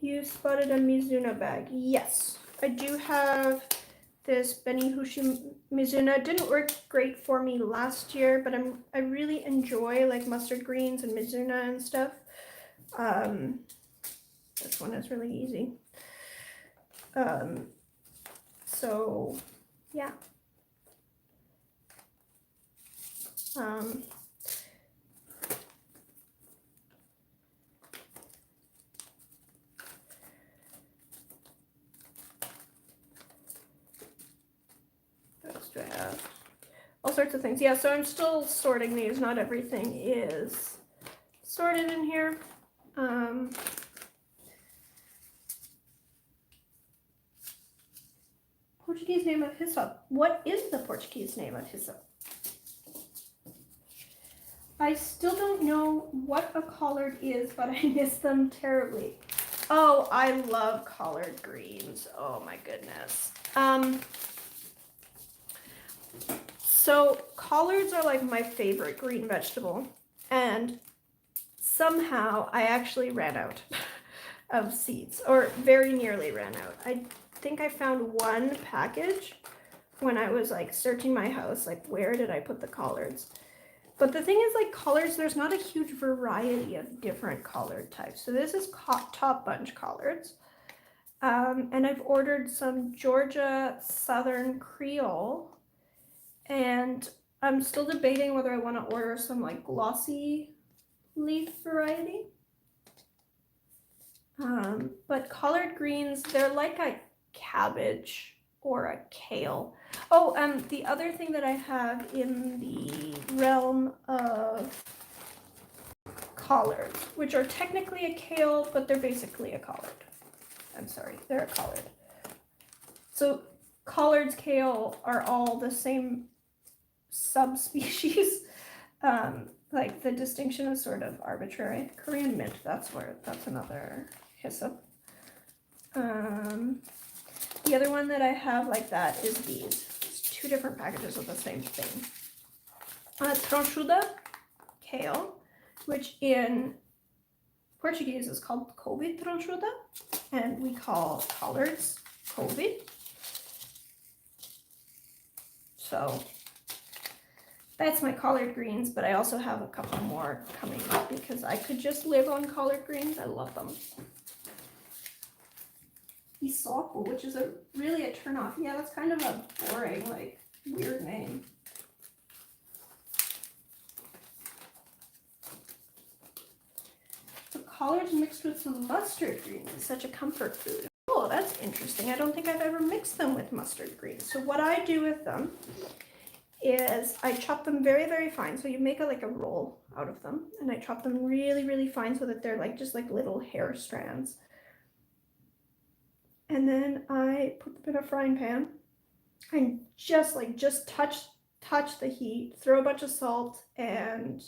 You spotted a Mizuna bag. Yes, I do have this Benihushi Mizuna. It didn't work great for me last year, but I really enjoy like mustard greens and Mizuna and stuff. This one is really easy. So yeah. Do I have all sorts of things? Yeah, so I'm still sorting these. Not everything is sorted in here. Portuguese name of hyssop. What is the Portuguese name of hyssop? I still don't know what a collard is, but I miss them terribly. Oh, I love collard greens. Oh my goodness. So collards are like my favorite green vegetable, and somehow I actually ran out of seeds, or very nearly ran out. I think I found one package when I was like searching my house, like where did I put the collards? But the thing is, like collards, there's not a huge variety of different collard types. So this is top bunch collards. And I've ordered some Georgia Southern Creole, and I'm still debating whether I want to order some like glossy leaf variety. But collard greens, they're like a cabbage or a kale. Oh, the other thing that I have in the realm of collards, which are technically a kale, but they're basically a collard. I'm sorry, they're a collard. So collards, kale are all the same subspecies. Like the distinction is sort of arbitrary. Korean mint, that's another hyssop. The other one that I have like that is these. It's 2 different packages of the same thing. Tranchuda kale, which in Portuguese is called couve tranchuda, and we call collards couve. So that's my collard greens, but I also have a couple more coming up because I could just live on collard greens. I love them. Isoko, which is really a turnoff. Yeah, that's kind of a boring, like, weird name. The collards mixed with some mustard greens is such a comfort food. Oh, that's interesting. I don't think I've ever mixed them with mustard greens. So what I do with them is I chop them very, very fine. So you make like a roll out of them, and I chop them really, really fine so that they're like just like little hair strands. And then I put them in a frying pan and just touch the heat, throw a bunch of salt and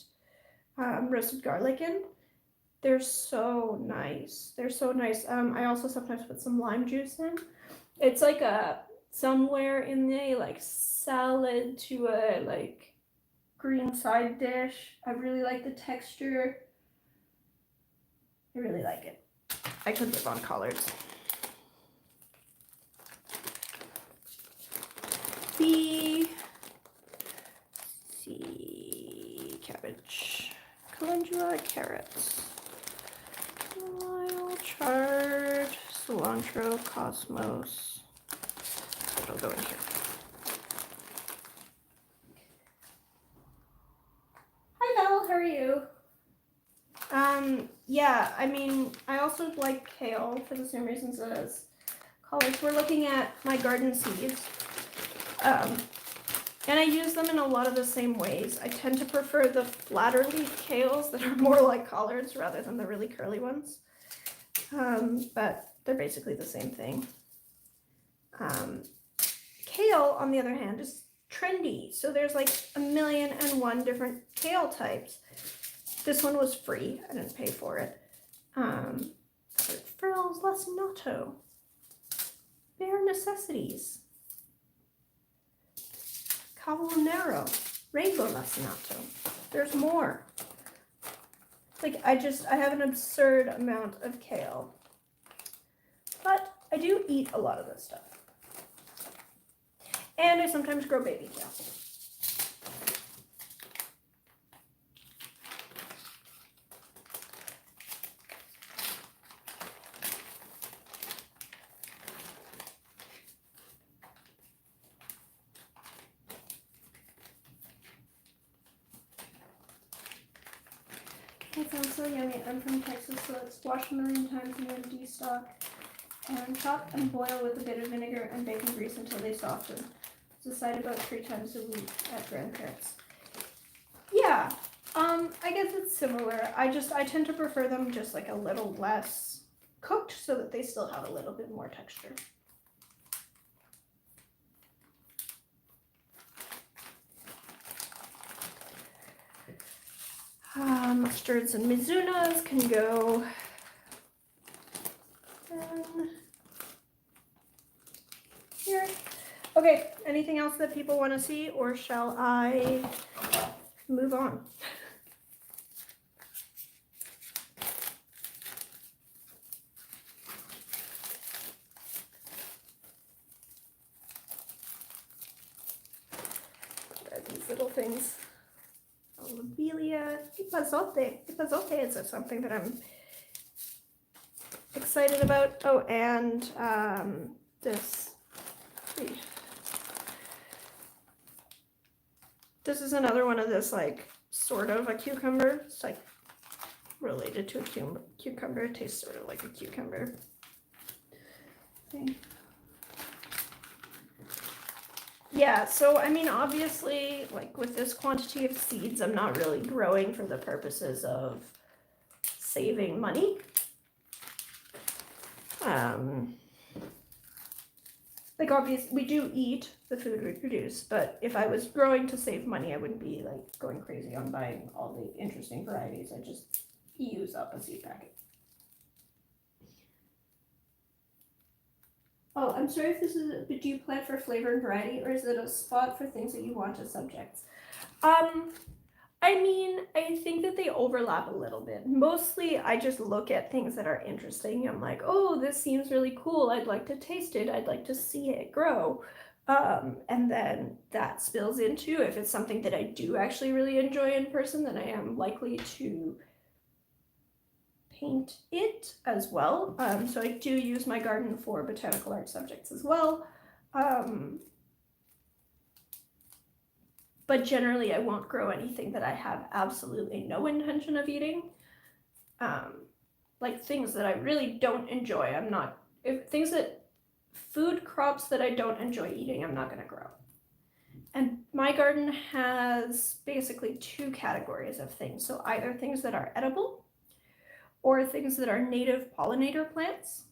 roasted garlic in. They're so nice. They're so nice. I also sometimes put some lime juice in. It's like a somewhere in the like salad to a like green side dish. I really like the texture. I really like it. I could live on collards. Cabbage, calendula, carrots, wild chard, cilantro, cosmos. It'll go in here. Hi Val, how are you? Yeah, I mean, I also like kale for the same reasons as collards. We're looking at my garden seeds. And I use them in a lot of the same ways. I tend to prefer the flatter leaf kales that are more like collards rather than the really curly ones. But they're basically the same thing. Kale, on the other hand, is trendy. So there's like 1,000,001 different kale types. This one was free. I didn't pay for it. Frills lacinato. Bare necessities. Cavallonero, rainbow lacinato. There's more. Like, I have an absurd amount of kale. But I do eat a lot of this stuff. And I sometimes grow baby kale. It sounds so yummy. I'm from Texas, so it's washed 1,000,000 times and then destock and chop and boil with a bit of vinegar and bacon grease until they soften. It's a side about 3 times a week at grandparents. Yeah, I guess it's similar. I tend to prefer them just like a little less cooked so that they still have a little bit more texture. Mustards and mizunas can go here. Okay, anything else that people want to see, or shall I move on? These little things. All the lobelia, epazote is something that I'm excited about. Oh, and this is another one of this, like, sort of a cucumber. It's like related to a cucumber. It tastes sort of like a cucumber thing. Yeah, so I mean, obviously, like with this quantity of seeds, I'm not really growing for the purposes of saving money. Like, obviously, we do eat the food we produce, but if I was growing to save money, I wouldn't be like going crazy on buying all the interesting varieties. I just use up a seed packet. Oh, I'm sorry if this is, but do you plant for flavor and variety, or is it a spot for things that you want as subjects? I mean, I think that they overlap a little bit. Mostly, I just look at things that are interesting. I'm like, oh, this seems really cool. I'd like to taste it. I'd like to see it grow. And then that spills into, if it's something that I do actually really enjoy in person, then I am likely to paint it as well. So I do use my garden for botanical art subjects as well. But generally I won't grow anything that I have absolutely no intention of eating. Like things that I really don't enjoy, food crops that I don't enjoy eating, I'm not gonna grow. And my garden has basically two categories of things. So either things that are edible or things that are native pollinator plants,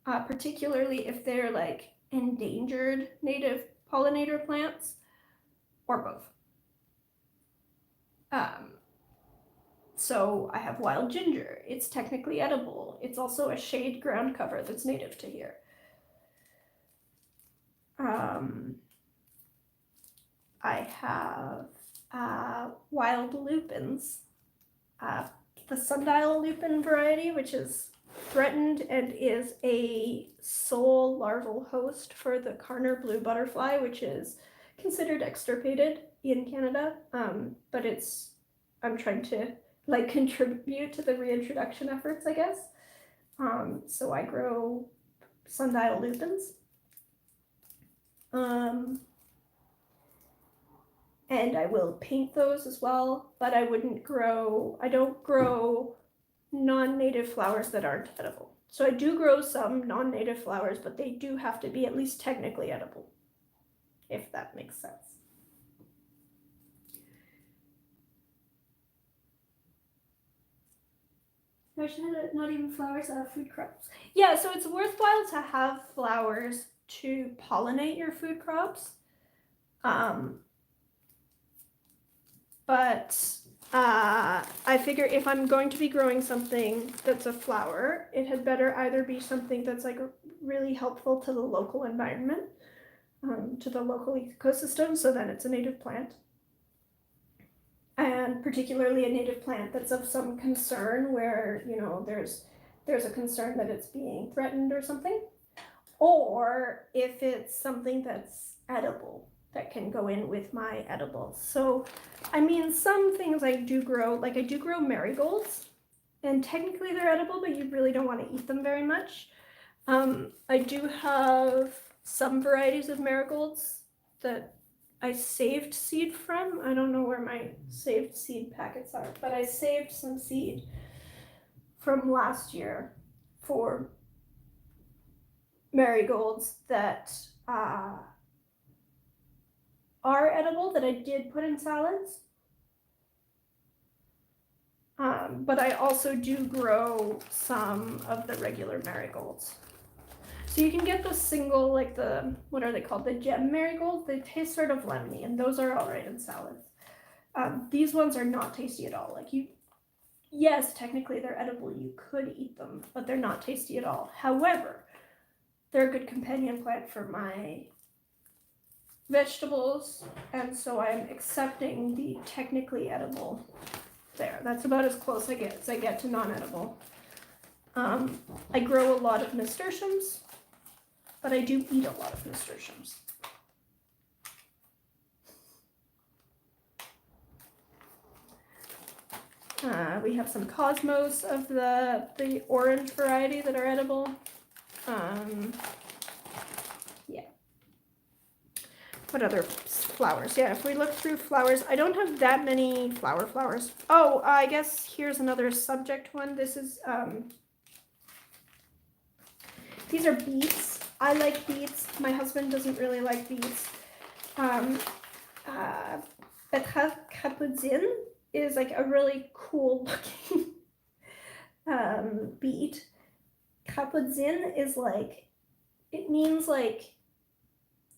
particularly if they're like endangered native pollinator plants, or both. So I have wild ginger. It's technically edible. It's also a shade ground cover that's native to here. I have wild lupins, the sundial lupin variety, which is threatened and is a sole larval host for the Carner blue butterfly, which is considered extirpated in Canada, but I'm trying to like contribute to the reintroduction efforts, I guess. So I grow sundial lupins. And I will paint those as well, but I don't grow non-native flowers that aren't edible. So I do grow some non-native flowers, but they do have to be at least technically edible, if that makes sense. Not even flowers, food crops. Yeah, so it's worthwhile to have flowers to pollinate your food crops. But I figure if I'm going to be growing something that's a flower, it had better either be something that's like really helpful to the local environment, to the local ecosystem, so then it's a native plant. And particularly a native plant that's of some concern where, you know, there's a concern that it's being threatened or something. Or if it's something that's edible that can go in with my edibles. So, I mean, some things I do grow, like I do grow marigolds, and technically they're edible, but you really don't want to eat them very much. I do have some varieties of marigolds that I saved seed from. I don't know where my saved seed packets are, but I saved some seed from last year for marigolds that are edible, that I did put in salads. But I also do grow some of the regular marigolds. So you can get the single, like the, what are they called? The gem marigolds. They taste sort of lemony, and those are all right in salads. These ones are not tasty at all. Like yes, technically they're edible. You could eat them, but they're not tasty at all. However, they're a good companion plant for my vegetables, and so I'm accepting the technically edible there. That's about as close as I get to non-edible. I grow a lot of nasturtiums, but I do eat a lot of nasturtiums. We have some cosmos of the orange variety that are edible. Yeah. What other flowers? Yeah, if we look through flowers, I don't have that many flowers. Oh, I guess here's another subject one. This is, these are beets. I like beets. My husband doesn't really like beets. But Kapudzin is like a really cool looking beet. Kapudzin is like, it means like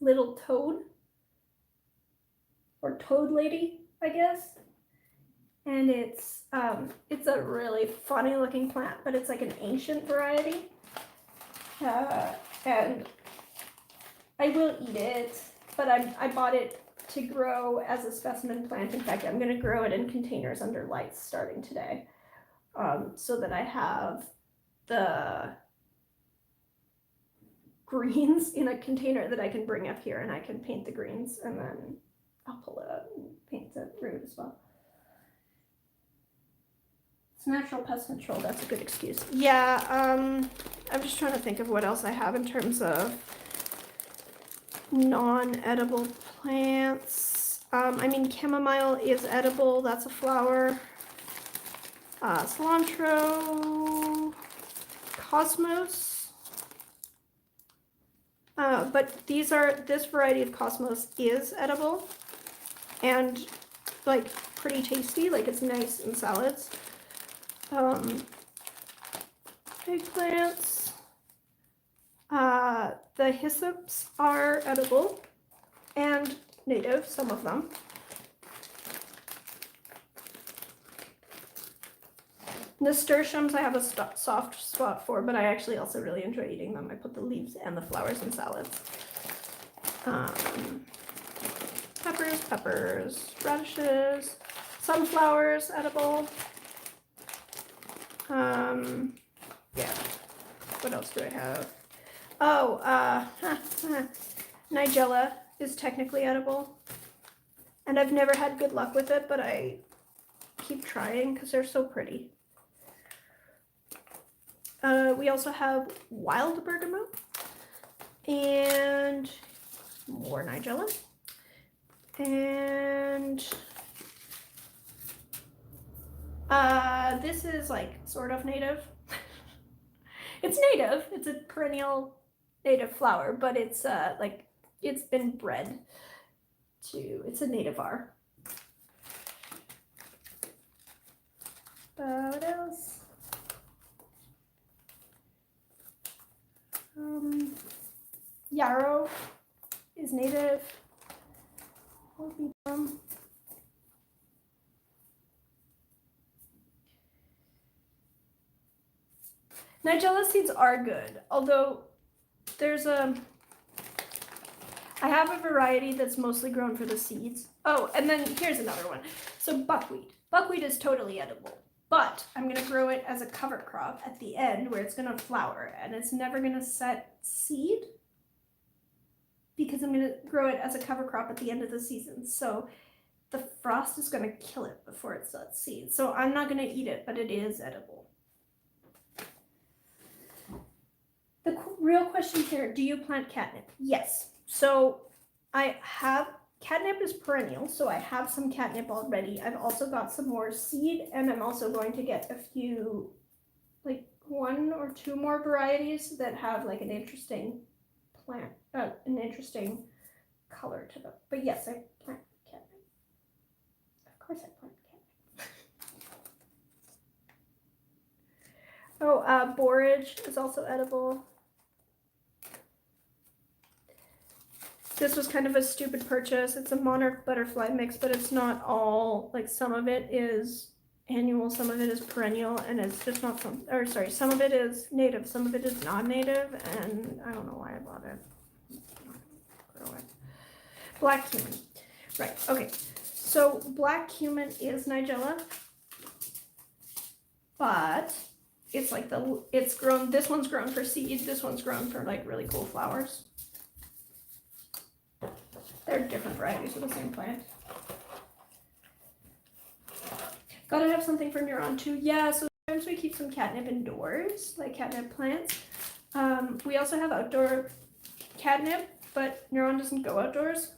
little toad or toad lady, I guess. And it's a really funny looking plant, but it's like an ancient variety. And I will eat it, but I bought it to grow as a specimen plant. In fact, I'm going to grow it in containers under lights starting today, so that I have the greens in a container that I can bring up here, and I can paint the greens, and then I'll pull it out and paint the root as well. It's natural pest control. That's a good excuse. Yeah, I'm just trying to think of what else I have in terms of non-edible plants. I mean, chamomile is edible. That's a flower. Cilantro, cosmos. But this variety of cosmos is edible and like pretty tasty. Like it's nice in salads. Eggplants. The hyssops are edible and native, some of them. Nasturtiums I have a soft spot for, but I actually also really enjoy eating them. I put the leaves and the flowers in salads. Peppers, radishes, sunflowers, edible. Yeah. What else do I have? Oh, Nigella is technically edible. And I've never had good luck with it, but I keep trying because they're so pretty. We also have wild bergamot and more Nigella. And this is like sort of native. It's native. It's a perennial native flower, but it's like it's been bred to, it's a nativar. What else? Yarrow is native. Nigella seeds are good, although there's I have a variety that's mostly grown for the seeds. Oh, and then here's another one. So buckwheat. Buckwheat is totally edible, but I'm going to grow it as a cover crop at the end where it's going to flower, and it's never going to set seed because I'm going to grow it as a cover crop at the end of the season. So the frost is going to kill it before it sets seed. So I'm not going to eat it, but it is edible. The real question here, do you plant catnip? Yes. So I have, catnip is perennial, so I have some catnip already. I've also got some more seed, and I'm also going to get a few, like 1 or 2 more varieties that have like an interesting plant, an interesting color to them. But yes, I plant catnip. Of course I plant catnip. Oh, borage is also edible. This was kind of a stupid purchase. It's a monarch butterfly mix, but it's not all, like some of it is annual, some of it is perennial, and it's just not some, or sorry, some of it is native, some of it is non-native, and I don't know why I bought it. Grow it. Black cumin. Right, okay. So black cumin is Nigella, but it's like it's grown, this one's grown for seed, this one's grown for like really cool flowers. They're different varieties of the same plant. Gotta have something for Neuron too. Yeah, so sometimes we keep some catnip indoors, like catnip plants. We also have outdoor catnip, but Neuron doesn't go outdoors,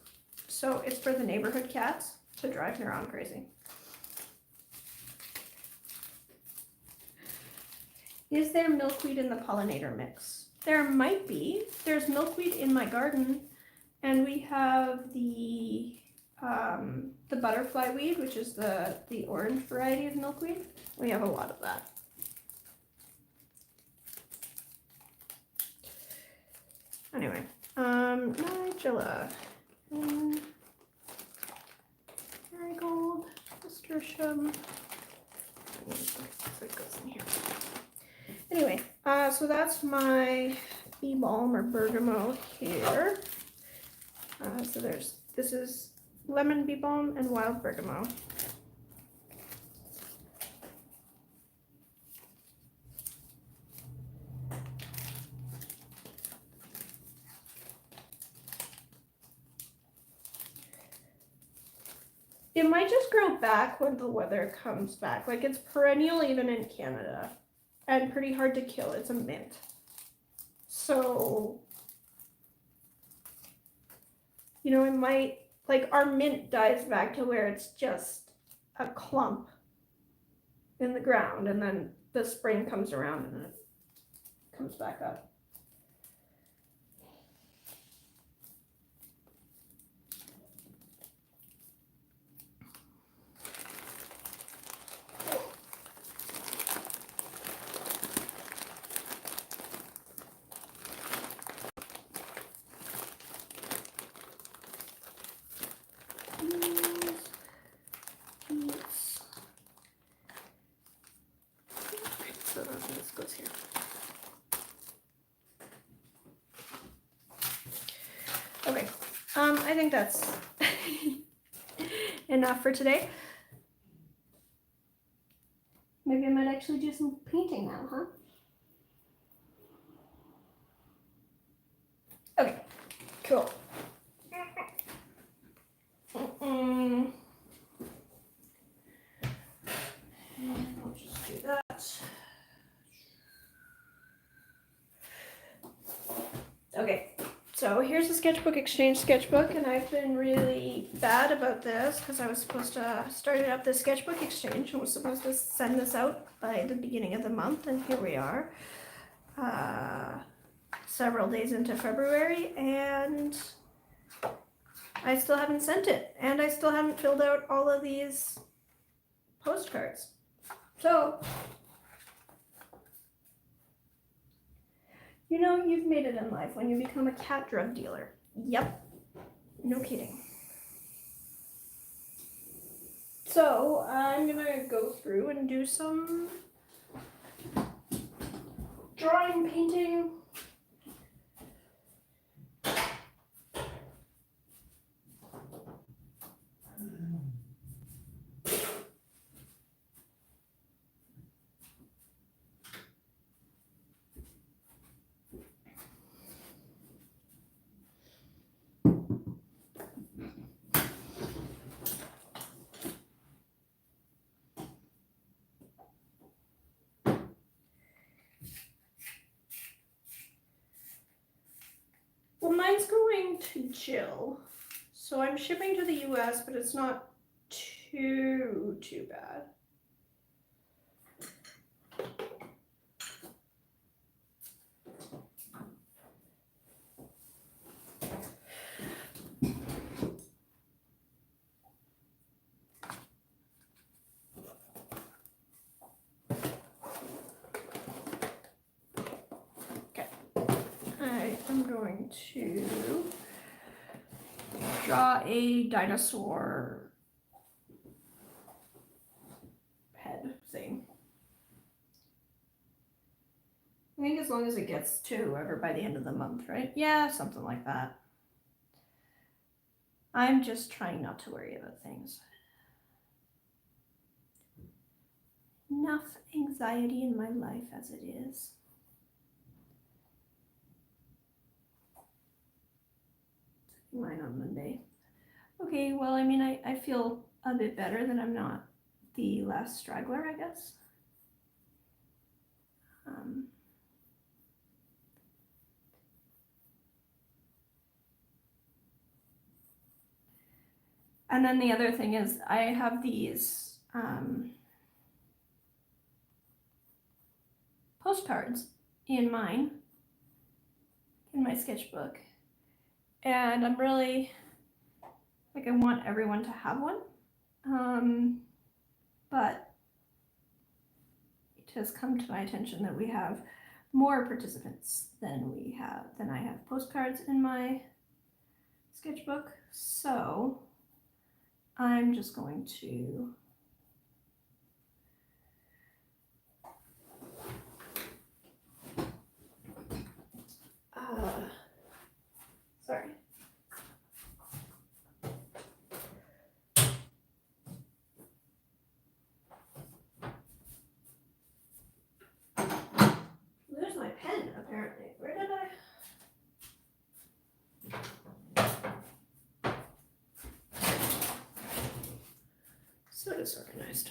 so it's for the neighborhood cats to drive Neuron crazy. Is there milkweed in the pollinator mix? There might be. There's milkweed in my garden, and we have the butterfly weed, which is the orange variety of milkweed. We have a lot of that. Anyway, Nigella, marigold, nasturtium. It goes in here. Anyway, so that's my bee balm or bergamot here. So this is lemon bee balm and wild bergamot. It might just grow back when the weather comes back. Like, it's perennial even in Canada and pretty hard to kill. It's a mint. So, you know, it might, like, our mint dies back to where it's just a clump in the ground, and then the spring comes around and it comes back up. So this goes here. Okay, I think that's enough for today. Maybe I might actually do some painting now, huh? Okay, cool. And I'll just do that. Okay, so here's the Sketchbook Exchange sketchbook, and I've been really bad about this because I was supposed to start up the Sketchbook Exchange and was supposed to send this out by the beginning of the month, and here we are, several days into February, and I still haven't sent it, and I still haven't filled out all of these postcards. So, you know, you've made it in life when you become a cat drug dealer. Yep, no kidding. So, I'm gonna go through and do some drawing, painting. Well, mine's going to Jill, so I'm shipping to the US, but it's not too bad. I'm going to draw a dinosaur head thing. I think as long as it gets to whoever by the end of the month, right? Yeah, something like that. I'm just trying not to worry about things. Enough anxiety in my life as it is. Mine on Monday. Okay, well, I mean, I feel a bit better that I'm not the last straggler, I guess. And then the other thing is I have these postcards in my sketchbook, and I'm really, like, I want everyone to have one, but it has come to my attention that we have more participants than I have postcards in my sketchbook, so I'm just going to sorry. There's my pen, apparently. Where did I? So disorganized.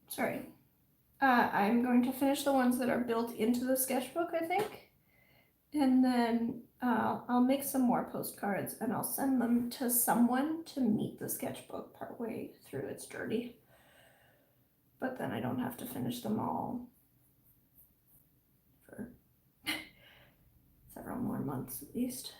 Sorry. I'm going to finish the ones that are built into the sketchbook, I think. And then I'll make some more postcards and I'll send them to someone to meet the sketchbook partway through its journey. But then I don't have to finish them all for several more months at least.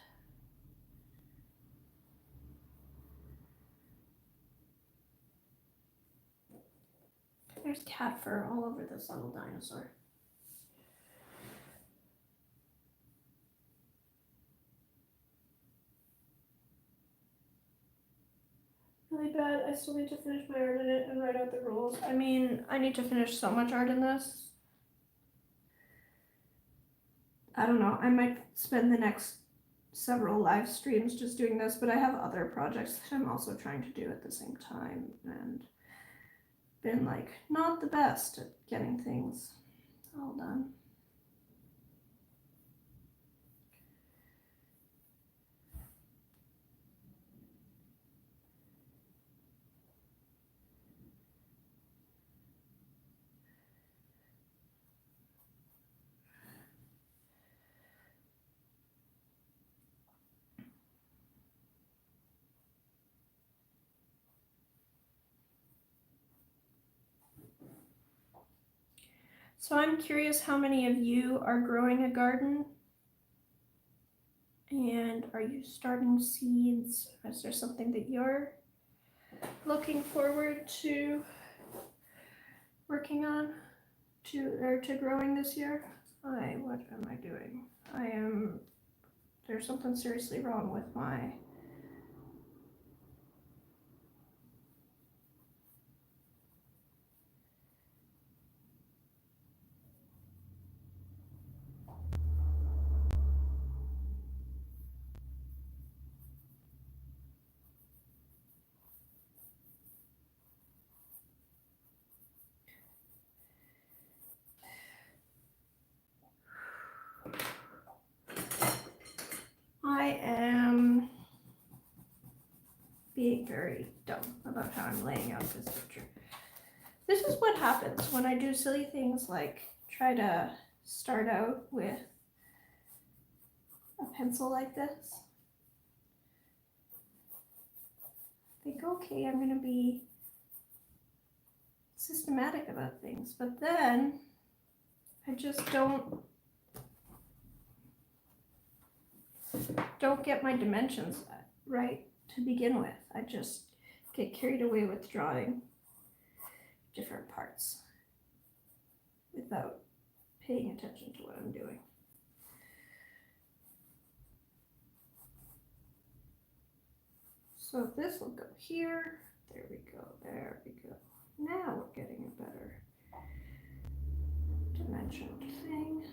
There's cat fur all over this little dinosaur. Really bad. I still need to finish my art in it and write out the rules. I mean, I need to finish so much art in this. I don't know. I might spend the next several live streams just doing this, but I have other projects that I'm also trying to do at the same time, and been like not the best at getting things all done. So I'm curious how many of you are growing a garden, and are you starting seeds? Is there something that you're looking forward to working on to growing this year? What am I doing? There's something seriously wrong with my I am being very dumb about how I'm laying out this picture. This is what happens when I do silly things like try to start out with a pencil like this. Think, okay, I'm going to be systematic about things, but then I just don't get my dimensions right to begin with. I just get carried away with drawing different parts without paying attention to what I'm doing. So this will go here. There we go. There we go. Now we're getting a better dimensioned thing.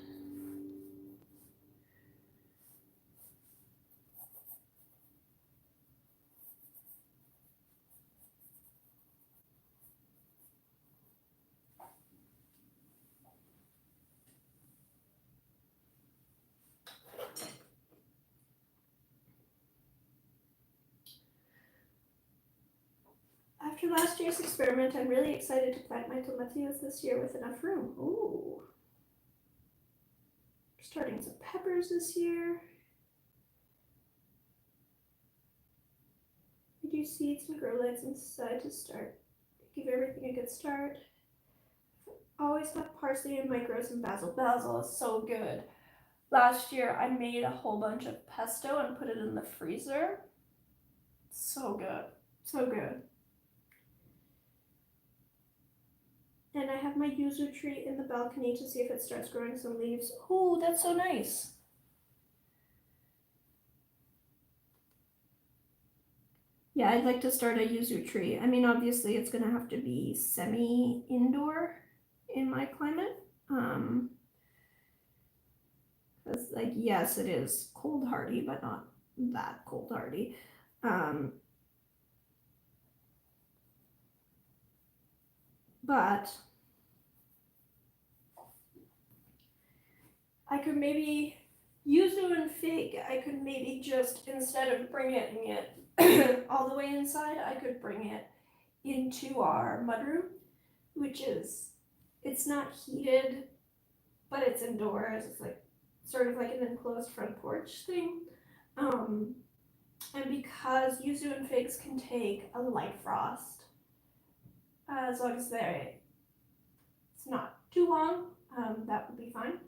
After last year's experiment, I'm really excited to plant my tomatillos this year with enough room. Ooh. Starting some peppers this year. We do seeds and grow lights inside to start. Give everything a good start. Always have parsley and micros and basil. Basil is so good. Last year I made a whole bunch of pesto and put it in the freezer. So good. So good. And I have my yuzu tree in the balcony to see if it starts growing some leaves. Oh, that's so nice. Yeah, I'd like to start a yuzu tree. I mean, obviously it's gonna have to be semi-indoor in my climate. Because, like, yes, it is cold hardy, but not that cold hardy. But I could maybe yuzu and fig. I could maybe just, instead of bringing it all the way inside, I could bring it into our mudroom, which is, it's not heated, but it's indoors. It's like sort of like an enclosed front porch thing. And because yuzu and figs can take a light frost, as long as it's not too long, that would be fine.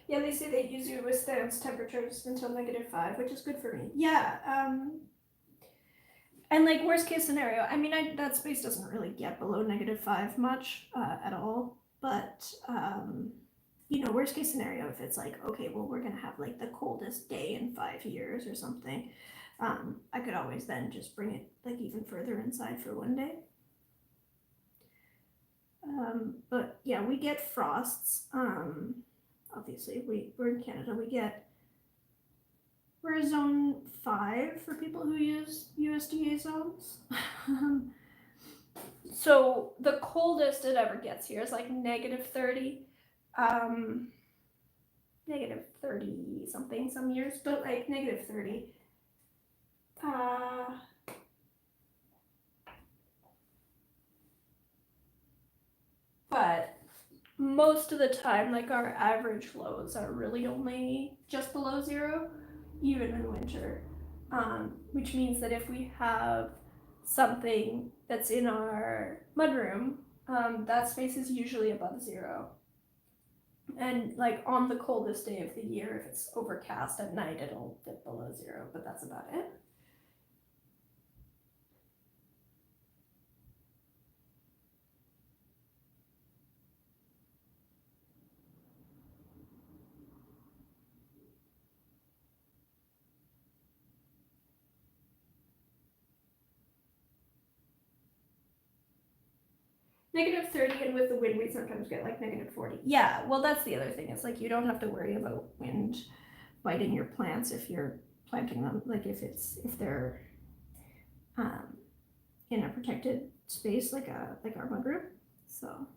Yeah, they say that yuzu withstands temperatures until -5, which is good for me. Yeah, and like worst case scenario, I mean, that space doesn't really get below -5 much at all, but you know, worst case scenario, if it's like, okay, well, we're gonna have like the coldest day in 5 years or something, I could always then just bring it like even further inside for one day. But yeah, we get frosts. Obviously, we're in Canada. We're zone 5 for people who use USDA zones. So the coldest it ever gets here is like -30. -30 something some years, but like -30. But most of the time, like our average lows are really only just below 0, even in winter. Which means that if we have something that's in our mudroom, that space is usually above 0. And like on the coldest day of the year, if it's overcast at night, it'll dip below 0, but that's about it. -30, and with the wind we sometimes get like -40. Yeah, well, that's the other thing. It's like you don't have to worry about wind biting your plants if you're planting them, like if they're in a protected space like our mudroom. So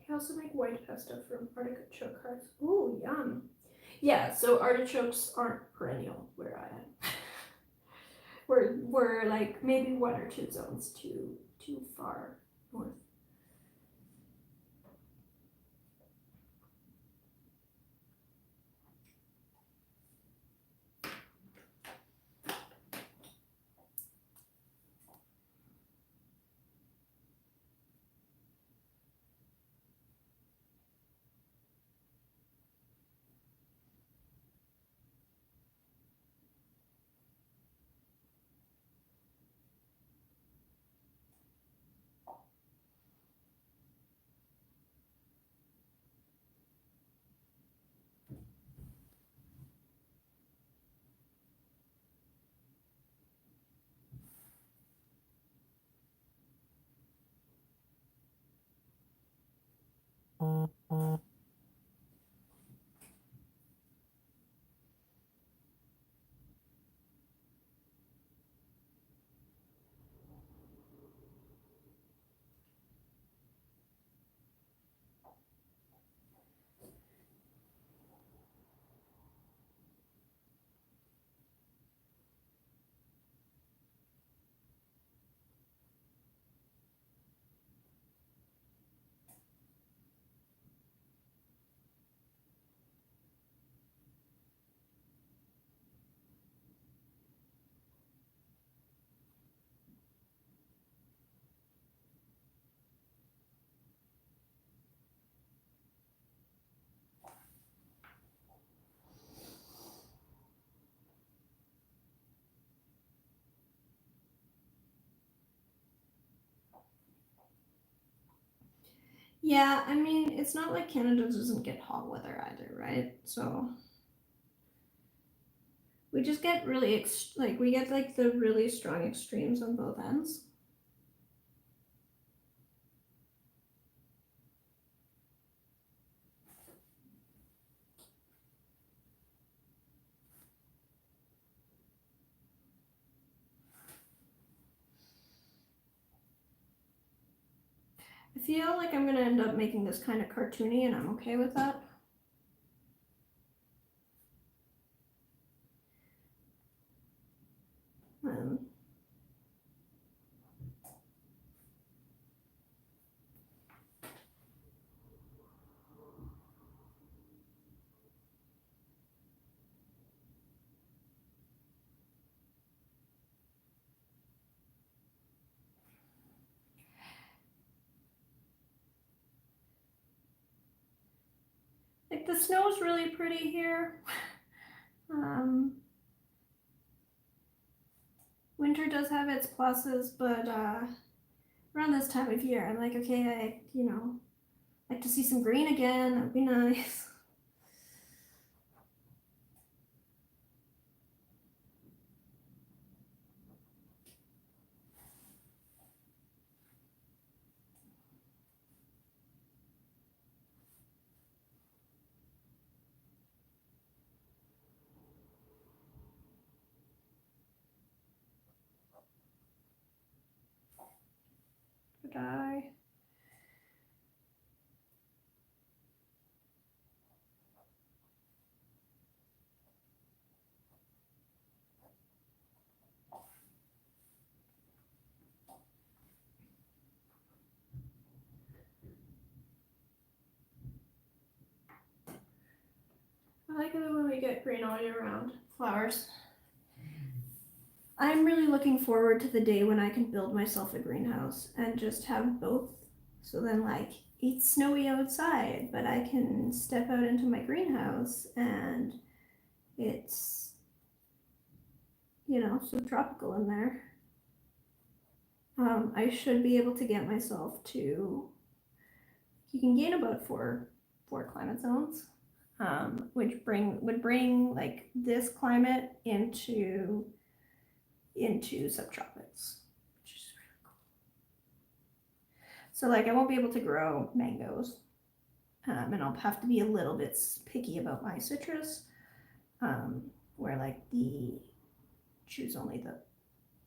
I also make white pesto from artichoke hearts. Ooh, yum. Yeah, so artichokes aren't perennial where I am. we're like maybe 1 or 2 zones too far north. Yeah, I mean, it's not like Canada doesn't get hot weather either, right? So we just get really, we get like the really strong extremes on both ends. I feel like I'm gonna end up making this kind of cartoony, and I'm okay with that. Like the snow's really pretty here. Winter does have its pluses, but around this time of year, I'm like, okay, like to see some green again. That'd be nice. But I like it when we get green all year round flowers. I'm really looking forward to the day when I can build myself a greenhouse and just have both. So then, like, it's snowy outside, but I can step out into my greenhouse and it's, so tropical in there. I should be able to get myself to, you can gain about four climate zones, which would bring like this climate into subtropics, which is really cool. So like I won't be able to grow mangoes, and I'll have to be a little bit picky about my citrus, where like choose only the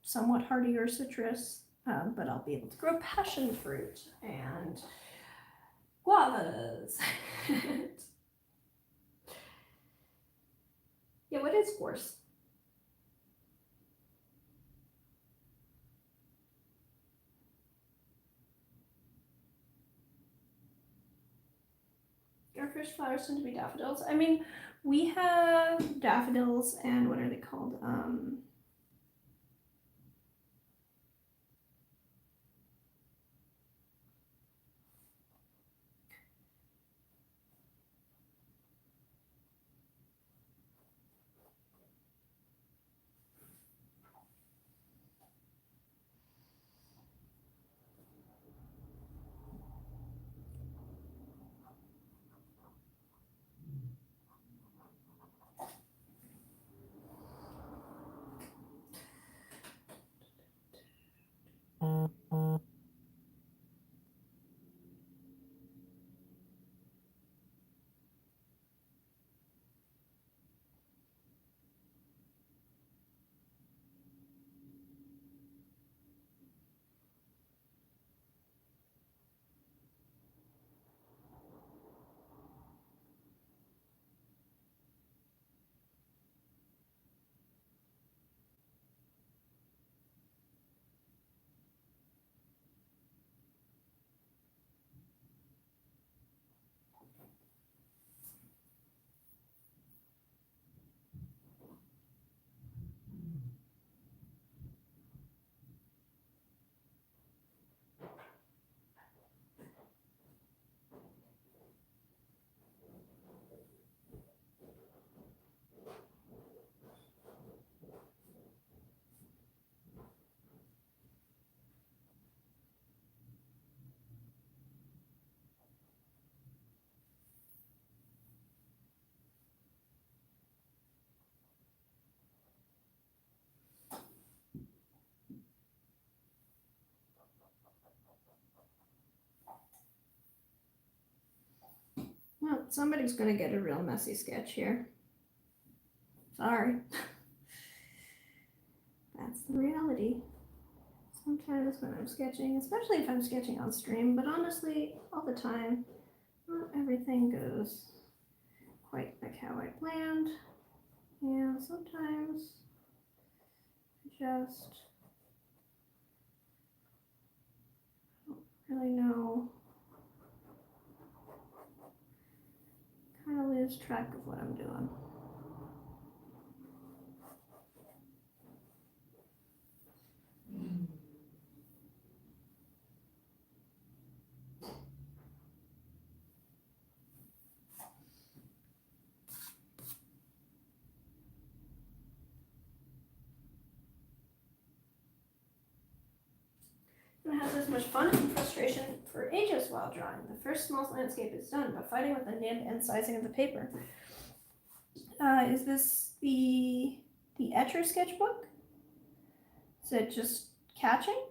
somewhat hardier citrus, but I'll be able to grow passion fruit and guavas. Yeah, what is gorse? Our fish flowers tend to be daffodils. I mean, we have daffodils and what are they called? somebody's gonna get a real messy sketch here. Sorry. That's the reality. Sometimes when I'm sketching, especially if I'm sketching on stream, but honestly, all the time, not everything goes quite like how I planned. And sometimes I just don't really know, kind of lose track of what I'm doing. I have as much fun and frustration for ages while drawing. The first small landscape is done, but fighting with the nib and sizing of the paper. Is this the Etcher sketchbook? Is it just catching?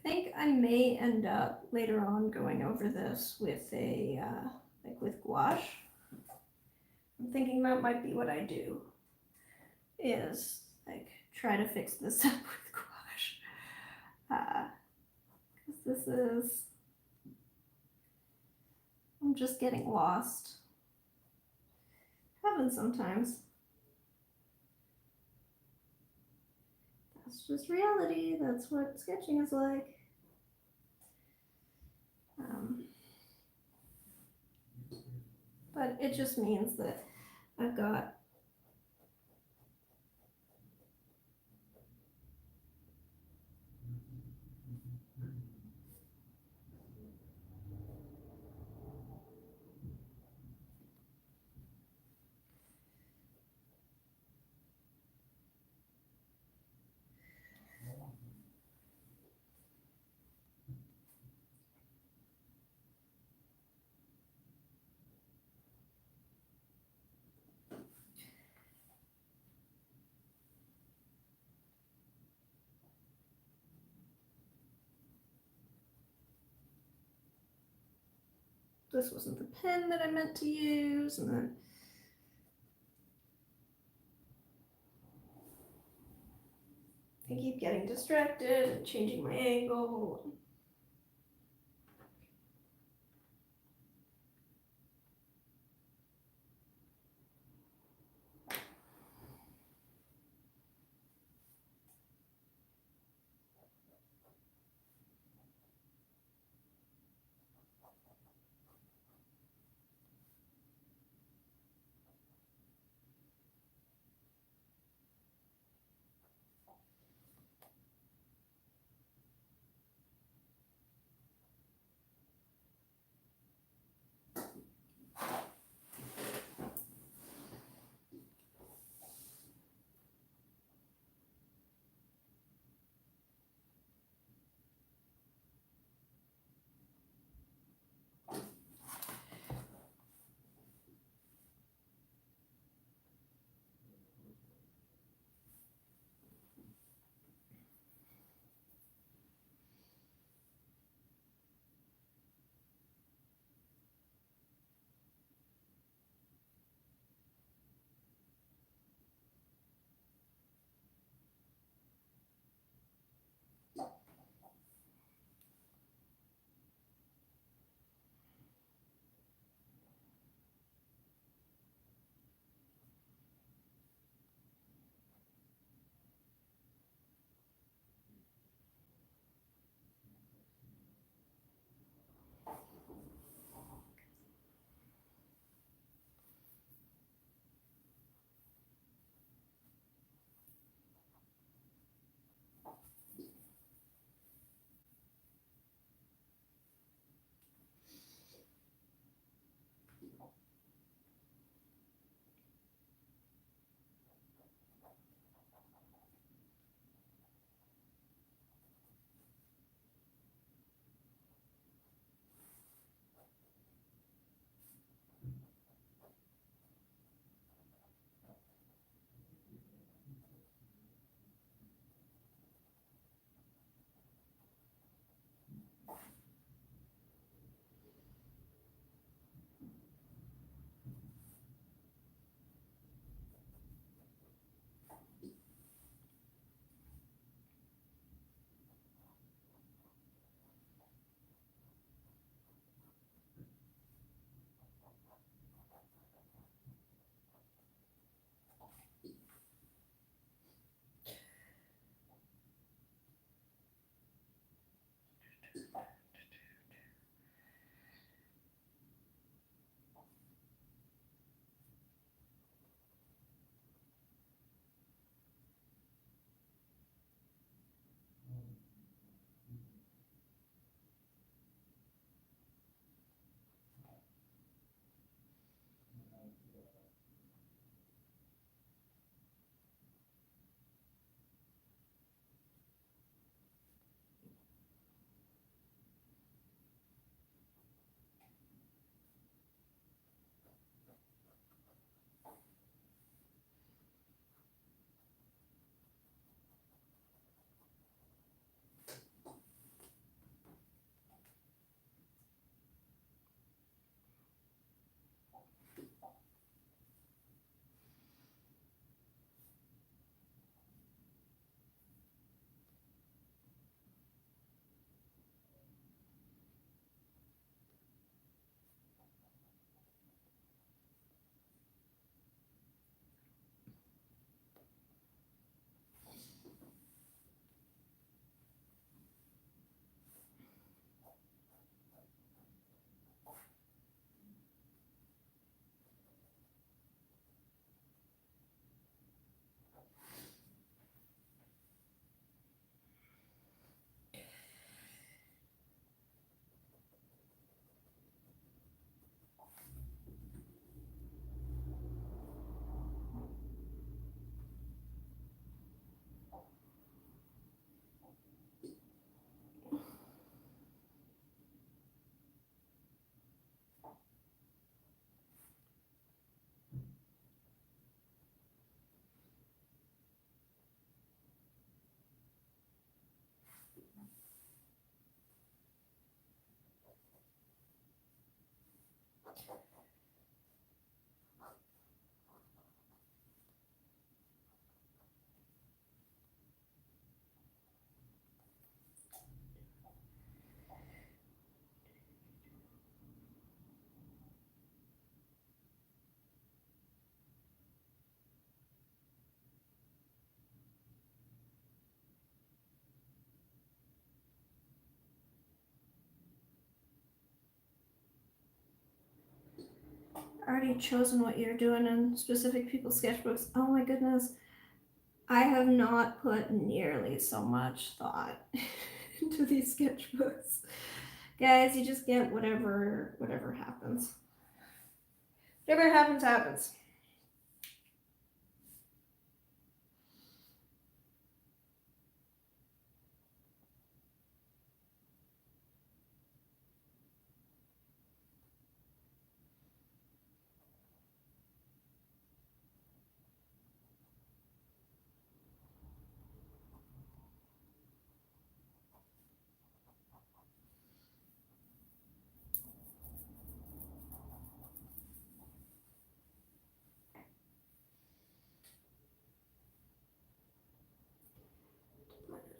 I think I may end up later on going over this with a like with gouache. I'm thinking that might be what I do, is like try to fix this up with gouache, because this is, I'm just getting lost. Happens sometimes. That's just reality. That's what sketching is like. But it just means that I've got this wasn't the pen that I meant to use, and then I keep getting distracted and changing my angle. Already chosen what you're doing in specific people's sketchbooks. Oh my goodness. I have not put nearly so much thought into these sketchbooks. Guys, you just get whatever happens. Whatever happens, happens.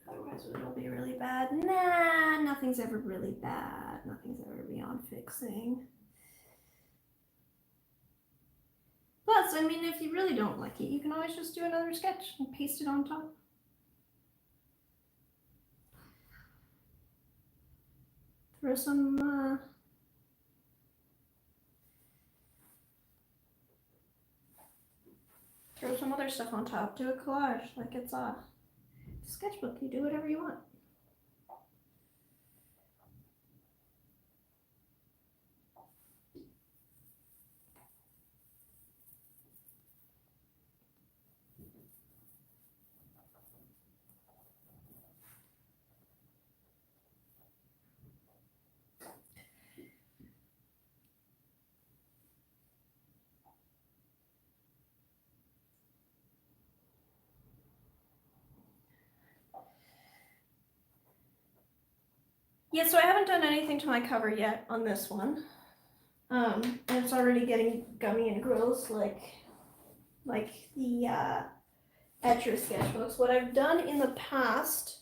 Otherwise it'll be really bad. Nah, nothing's ever really bad. Nothing's ever beyond fixing. Plus, I mean, if you really don't like it, you can always just do another sketch and paste it on top. Throw some other stuff on top. Do a collage like it's a sketchbook. You do whatever you want. Yeah, so I haven't done anything to my cover yet on this one. And it's already getting gummy and gross like the Etcher sketchbooks. What I've done in the past,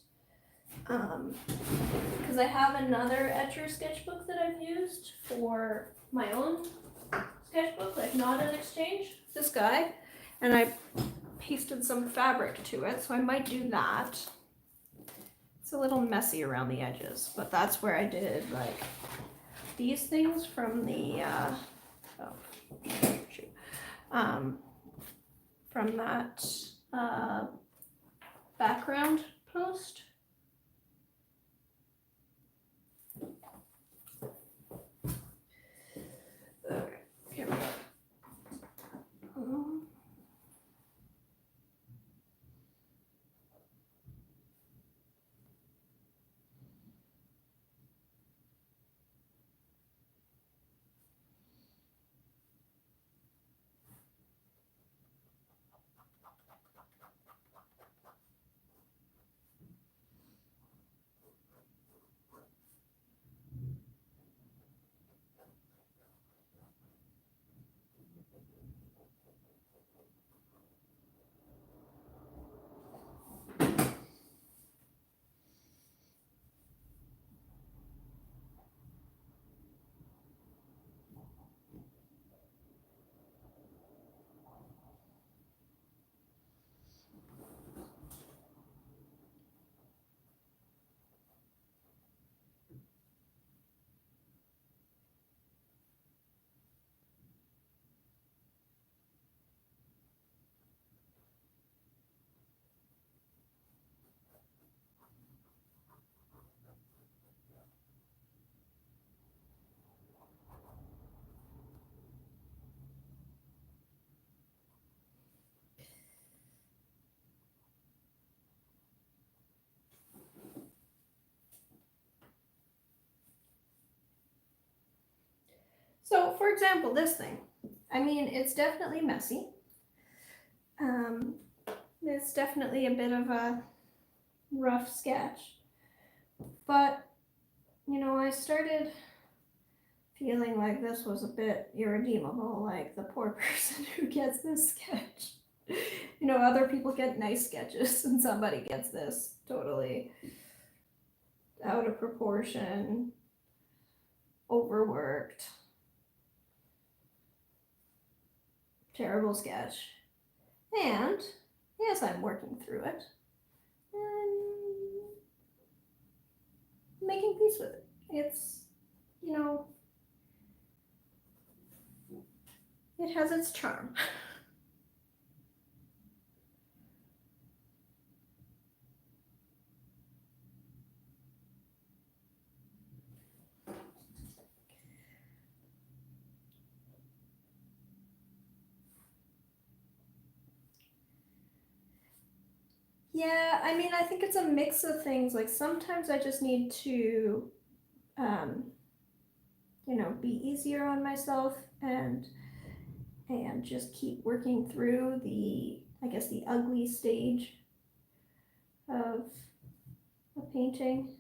because I have another Etcher sketchbook that I've used for my own sketchbook, like not an exchange, this guy, and I pasted some fabric to it, so I might do that. It's a little messy around the edges, but that's where I did like these things from the, from that background post. Okay, here we go. So, for example, this thing. I mean, it's definitely messy. It's definitely a bit of a rough sketch. But, you know, I started feeling like this was a bit irredeemable, like the poor person who gets this sketch. You know, other people get nice sketches, and somebody gets this totally out of proportion, overworked, terrible sketch. And yes, I'm working through it and making peace with it. It's, you know, it has its charm. Yeah, I mean, I think it's a mix of things. Like sometimes I just need to, you know, be easier on myself and just keep working through the, I guess, the ugly stage of a painting.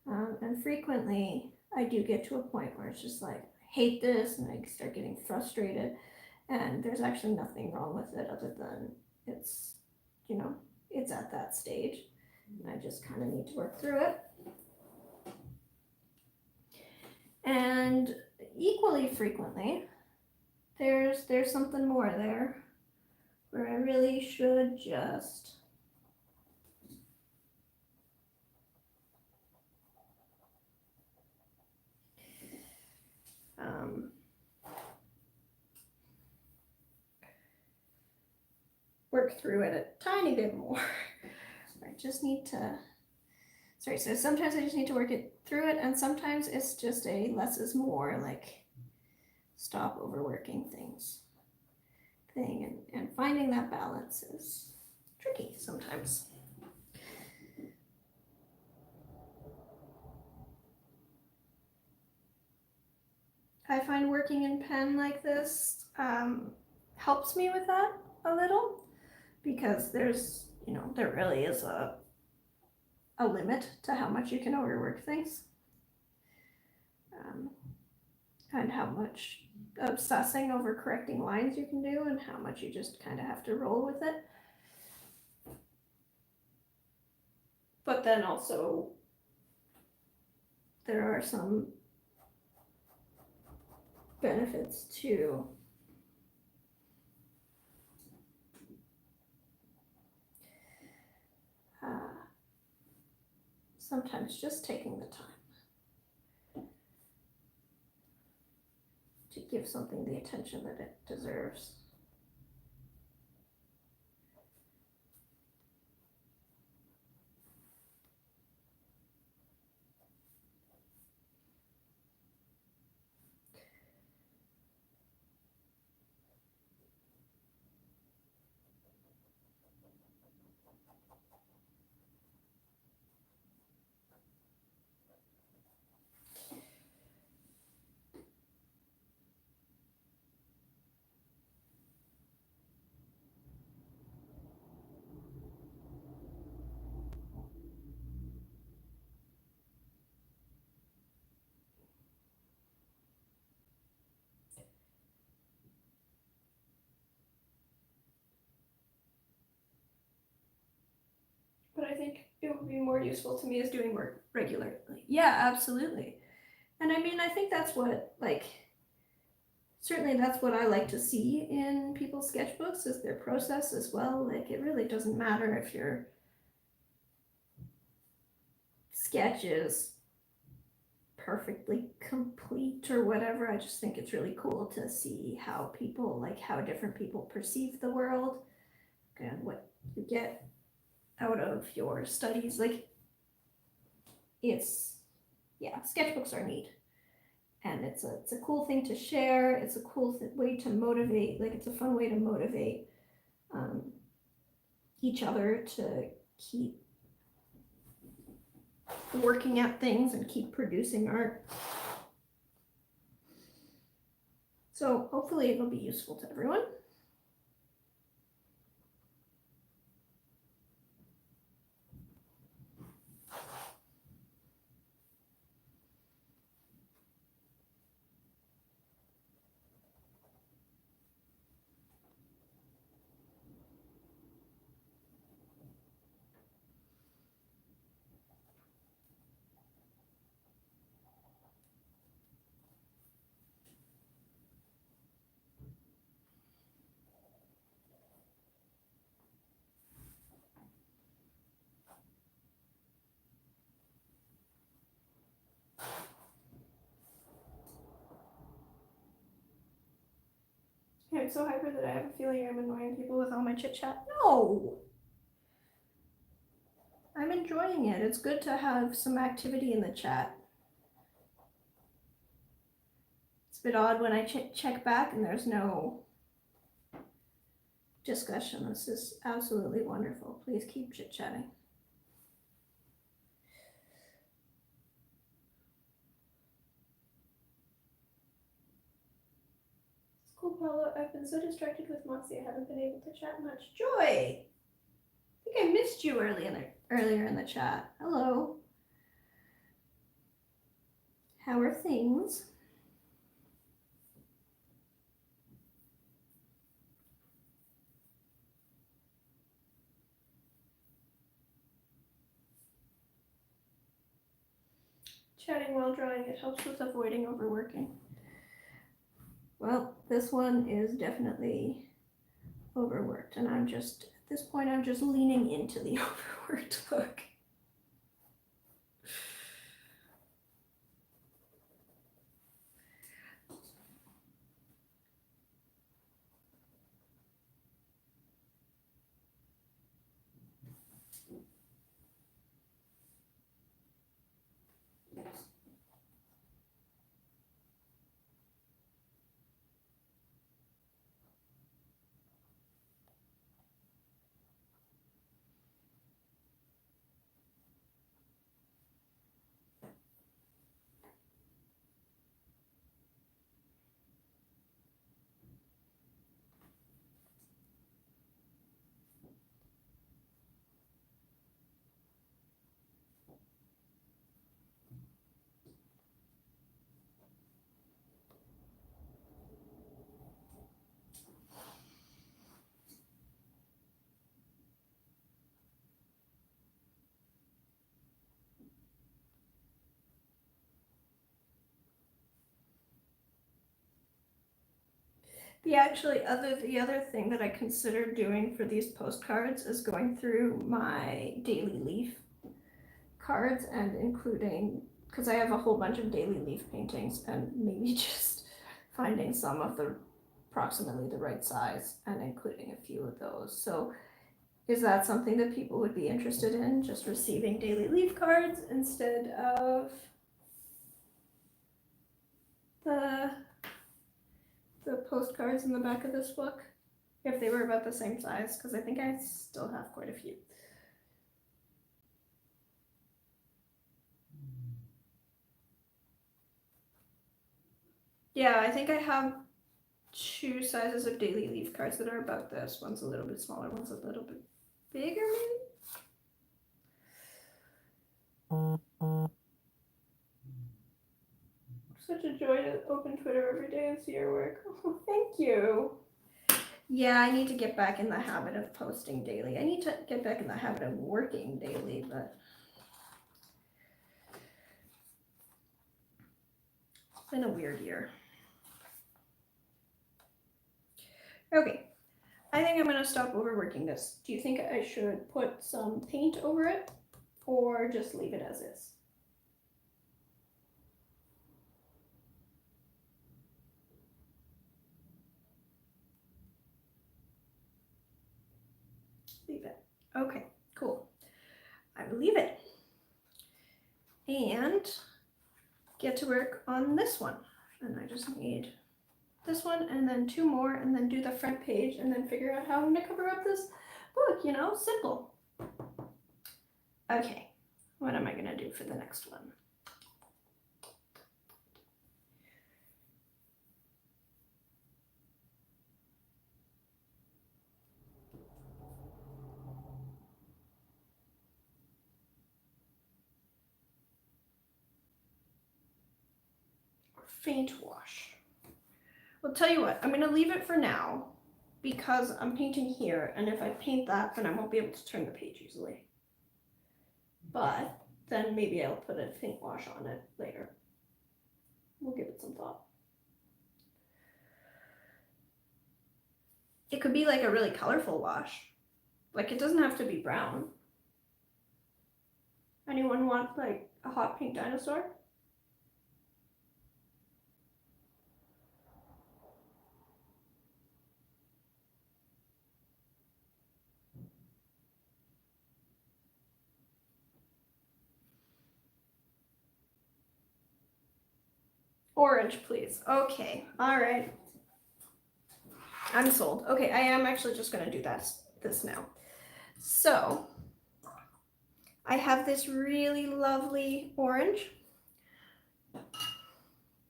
And frequently I do get to a point where it's just like, I hate this, and I start getting frustrated, and there's actually nothing wrong with it other than it's, you know, it's at that stage, and I just kind of need to work through it. And equally frequently, there's something more there where I really should just work through it a tiny bit more. I just need to, sorry, so sometimes I just need to work it through it, and sometimes it's just a less is more, like stop overworking things thing, and finding that balance is tricky sometimes. I find working in pen like this helps me with that a little, because there's, you know, there really is a limit to how much you can overwork things, and how much obsessing over correcting lines you can do, and how much you just kind of have to roll with it. But then also there are some benefits to sometimes just taking the time to give something the attention that it deserves. But I think it would be more useful to me as doing work regularly. Yeah, absolutely. And I mean, I think that's what, like, certainly that's what I like to see in people's sketchbooks is their process as well. Like, it really doesn't matter if your sketch is perfectly complete or whatever. I just think it's really cool to see how people, like, how different people perceive the world and what you get out of your studies. Like, it's, yeah, sketchbooks are neat, and it's a cool thing to share. It's a cool way to motivate. Like, it's a fun way to motivate each other to keep working at things and keep producing art. So hopefully it'll be useful to everyone. I'm so hyper that I have a feeling I'm annoying people with all my chit chat. No! I'm enjoying it. It's good to have some activity in the chat. It's a bit odd when I check back and there's no discussion. This is absolutely wonderful. Please keep chit chatting. Cool, Paula. I've been so distracted with Moxie, I haven't been able to chat much. Joy! I think I missed you earlier in the chat. Hello. How are things? Chatting while drawing, it helps with avoiding overworking. Well, this one is definitely overworked, and at this point, I'm just leaning into the overworked look. The other thing that I considered doing for these postcards is going through my daily leaf cards and including, because I have a whole bunch of daily leaf paintings, and maybe just finding some of the approximately the right size and including a few of those. So is that something that people would be interested in, just receiving daily leaf cards instead of the postcards in the back of this book, if they were about the same size? Because I think I still have quite a few. Yeah, I think I have 2 sizes of daily leaf cards that are about this. One's a little bit smaller, one's a little bit bigger, maybe? Such a joy to open Twitter every day and see your work. Oh, thank you. Yeah, I need to get back in the habit of posting daily. I need to get back in the habit of working daily, but it's been a weird year. Okay, I think I'm going to stop overworking this. Do you think I should put some paint over it or just leave it as is? Leave it. Okay, cool. I will leave it. And get to work on this one. And I just need this one and then 2 more and then do the front page and then figure out how I'm going to cover up this book, you know, simple. Okay, what am I going to do for the next one? Faint wash. Well, tell you what, I'm going to leave it for now because I'm painting here, and if I paint that, then I won't be able to turn the page easily. But then maybe I'll put a faint wash on it later. We'll give it some thought. It could be like a really colorful wash. Like, it doesn't have to be brown. Anyone want like a hot pink dinosaur? Orange, please. Okay, all right. I'm sold. Okay, I am actually just gonna do this now. So I have this really lovely orange.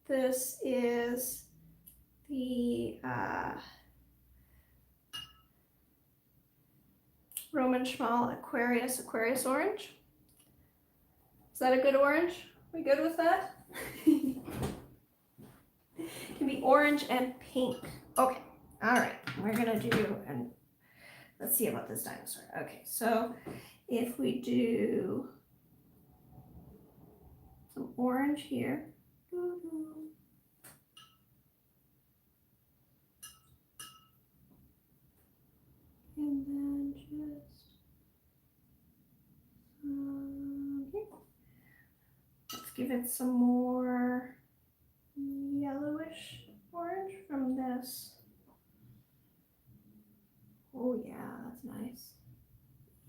This is the Roman Schmal Aquarius orange. Is that a good orange? We good with that? It can be orange and pink. Okay, all right, we're gonna do, and let's see about this dinosaur. Okay, so if we do some orange here, and then just okay. Let's give it some more yellowish orange from this. Oh yeah, that's nice.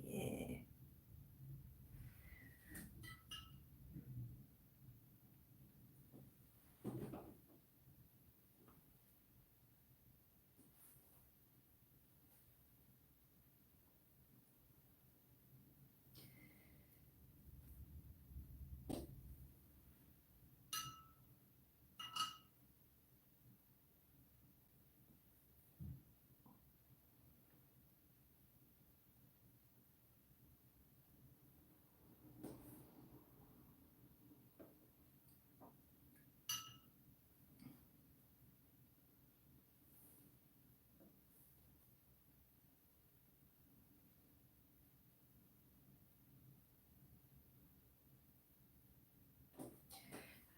Yeah.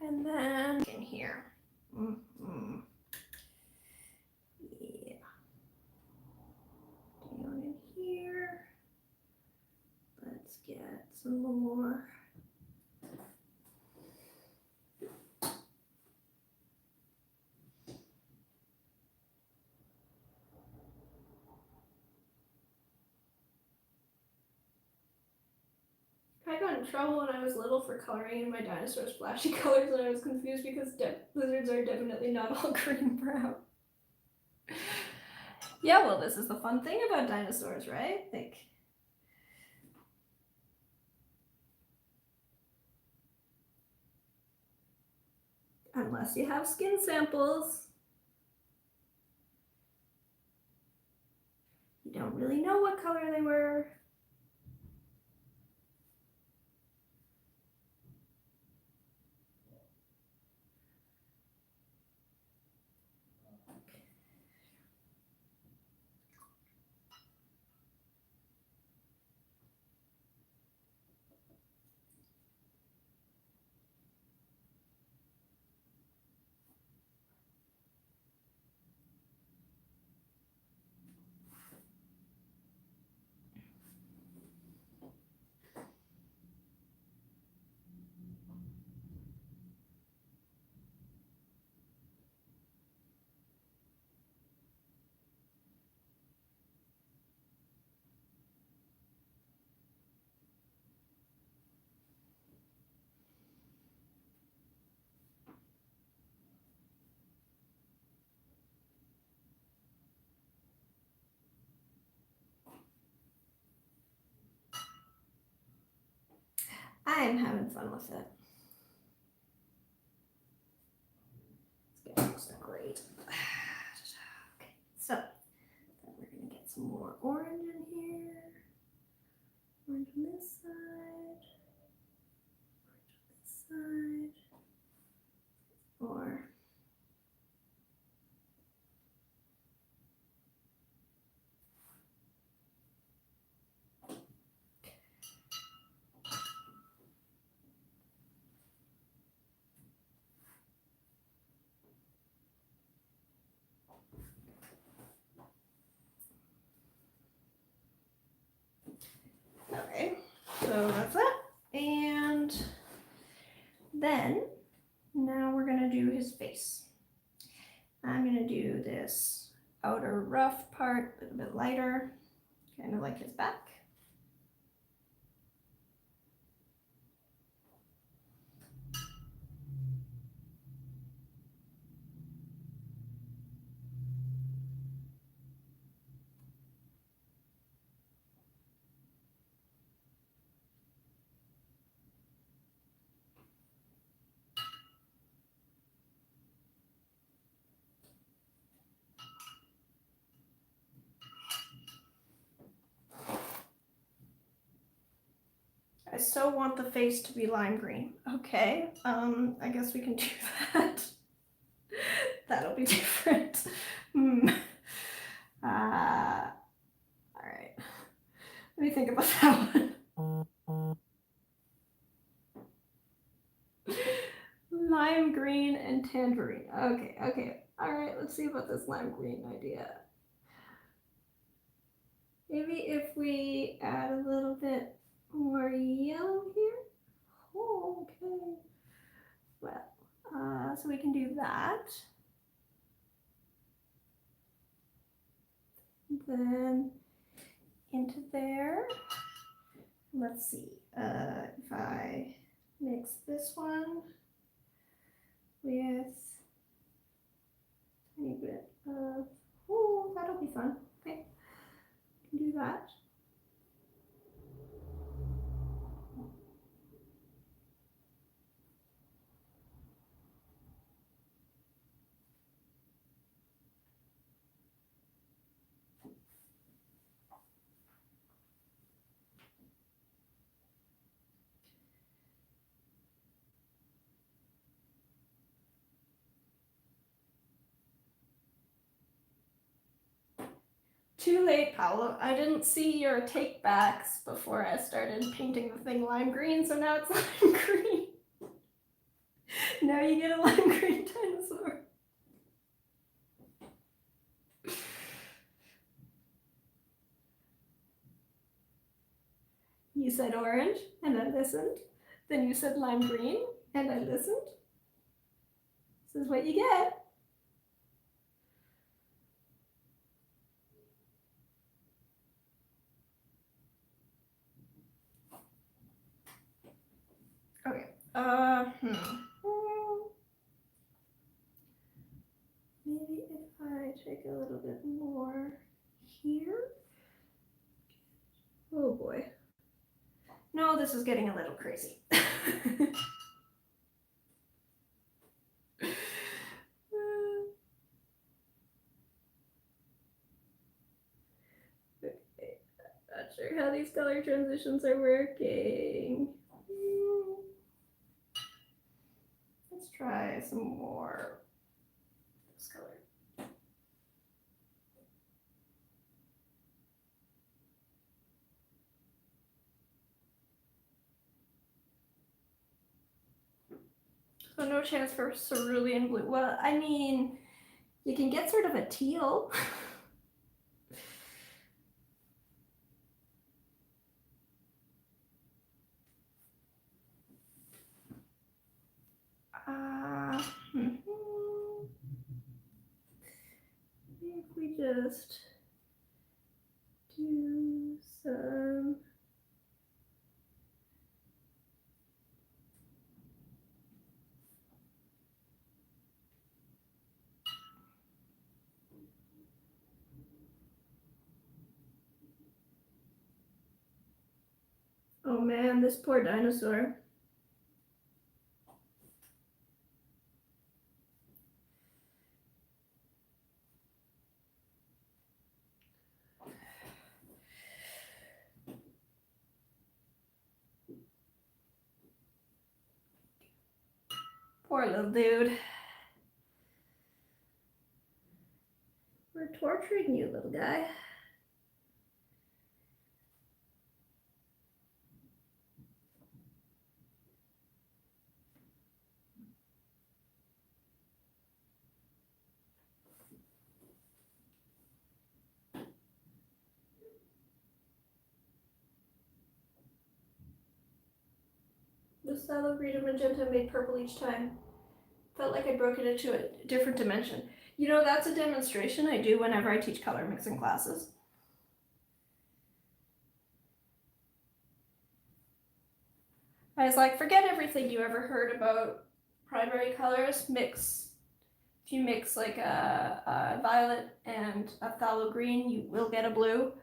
And then in here. Yeah. Down in here. Let's get some more I got in trouble when I was little for coloring in my dinosaurs flashy colors, and I was confused because lizards are definitely not all green brown. Yeah, well, this is the fun thing about dinosaurs, right? Like, unless you have skin samples, you don't really know what color they were. I am having fun with it. Sketchbooks are great. Okay, so then we're gonna get some more orange in here. Orange on this side. Orange on this side. Or okay, so that's that. And then now we're gonna do his face. I'm gonna do this outer rough part a bit lighter, kind of like his back. I so want the face to be lime green. Okay, I guess we can do that. That'll be different. All right. Let me think about that one. Lime green and tangerine. Okay. All right, let's see about this lime green idea. Maybe if we add a little bit more yellow here. Oh, okay. Well, so we can do that. Then into there. Let's see. If I mix this one with a tiny bit of, oh, that'll be fun. Okay, can do that. Too late, Paolo. I didn't see your take backs before I started painting the thing lime green, so now it's lime green. Now you get a lime green dinosaur. You said orange, and I listened. Then you said lime green, and I listened. This is what you get. Maybe if I take a little bit more here. Oh boy. No, this is getting a little crazy. Okay, not sure how these color transitions are working. Let's try some more this color. So no chance for cerulean blue. Well, I mean, you can get sort of a teal. If we just do some. Oh man, this poor dinosaur. Poor little dude. We're torturing you, little guy. The sallow green and magenta made purple each time. Felt like I broke it into a different dimension. You know, that's a demonstration I do whenever I teach color mixing classes. I was like, forget everything you ever heard about primary colors. If you mix like a violet and a phthalo green, you will get a blue.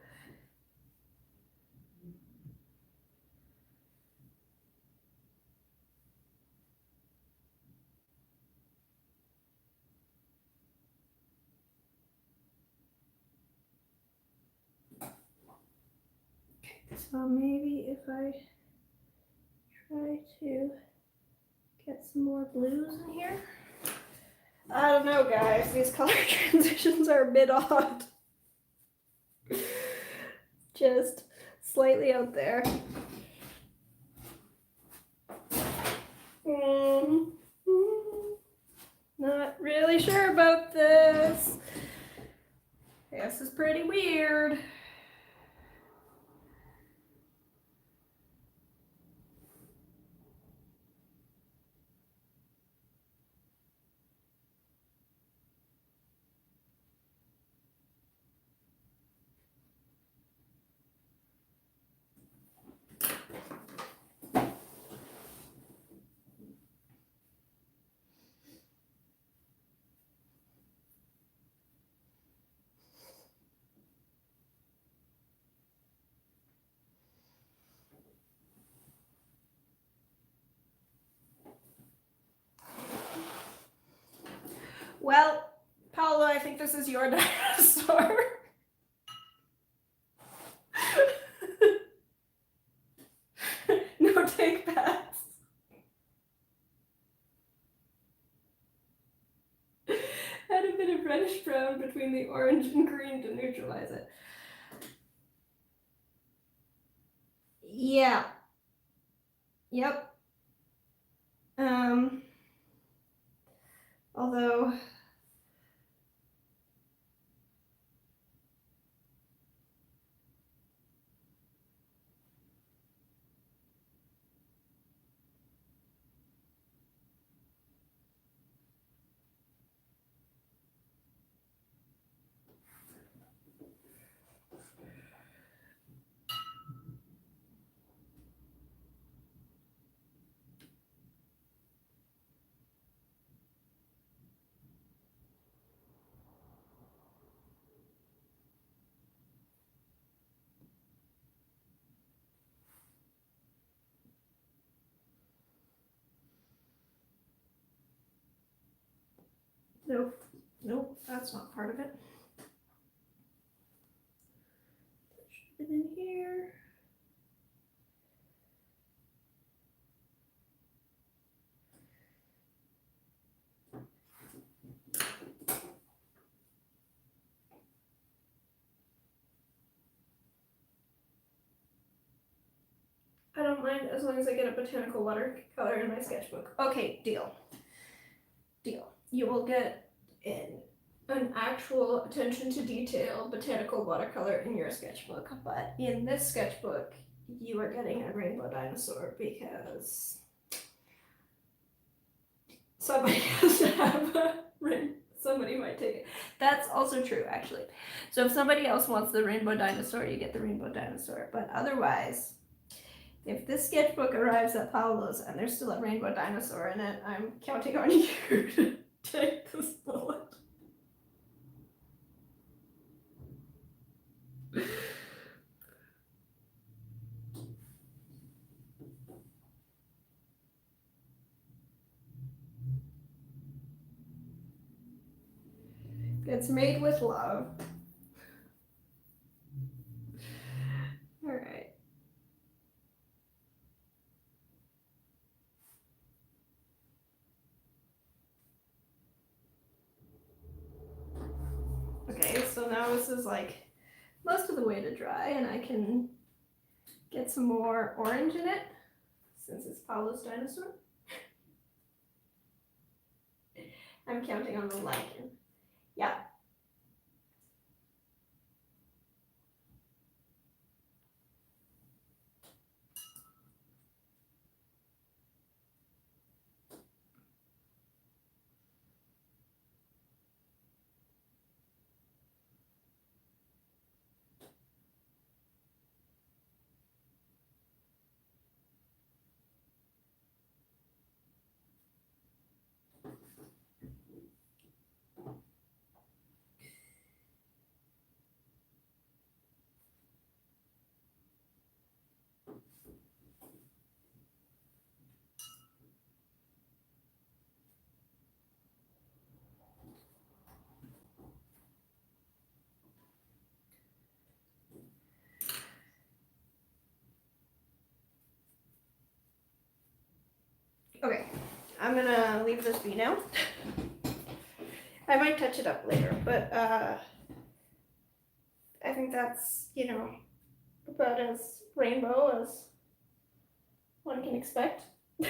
So maybe if I try to get some more blues in here. I don't know, guys. These color transitions are a bit odd. Just slightly out there. Not really sure about this. This is pretty weird. Well, Paolo, I think this is your dinosaur. No take backs. Add a bit of reddish brown between the orange and green to neutralize it. Yeah. Yep. Although Nope, nope, that's not part of it. Should have been in here. I don't mind as long as I get a botanical watercolor in my sketchbook. Okay, deal. Deal. You will get an actual attention to detail botanical watercolor in your sketchbook, but in this sketchbook, you are getting a rainbow dinosaur because somebody has to have a rainbow. Somebody might take it. That's also true, actually. So if somebody else wants the rainbow dinosaur, you get the rainbow dinosaur. But otherwise, if this sketchbook arrives at Paolo's and there's still a rainbow dinosaur in it, I'm counting on you to take this bullet. It's made with love. All right. Okay, so now this is like most of the way to dry, and I can get some more orange in it since it's Paolo's dinosaur. I'm counting on the lichen. Yeah. Okay, I'm gonna leave this be now. I might touch it up later, but I think that's, you know, about as rainbow as one can expect. I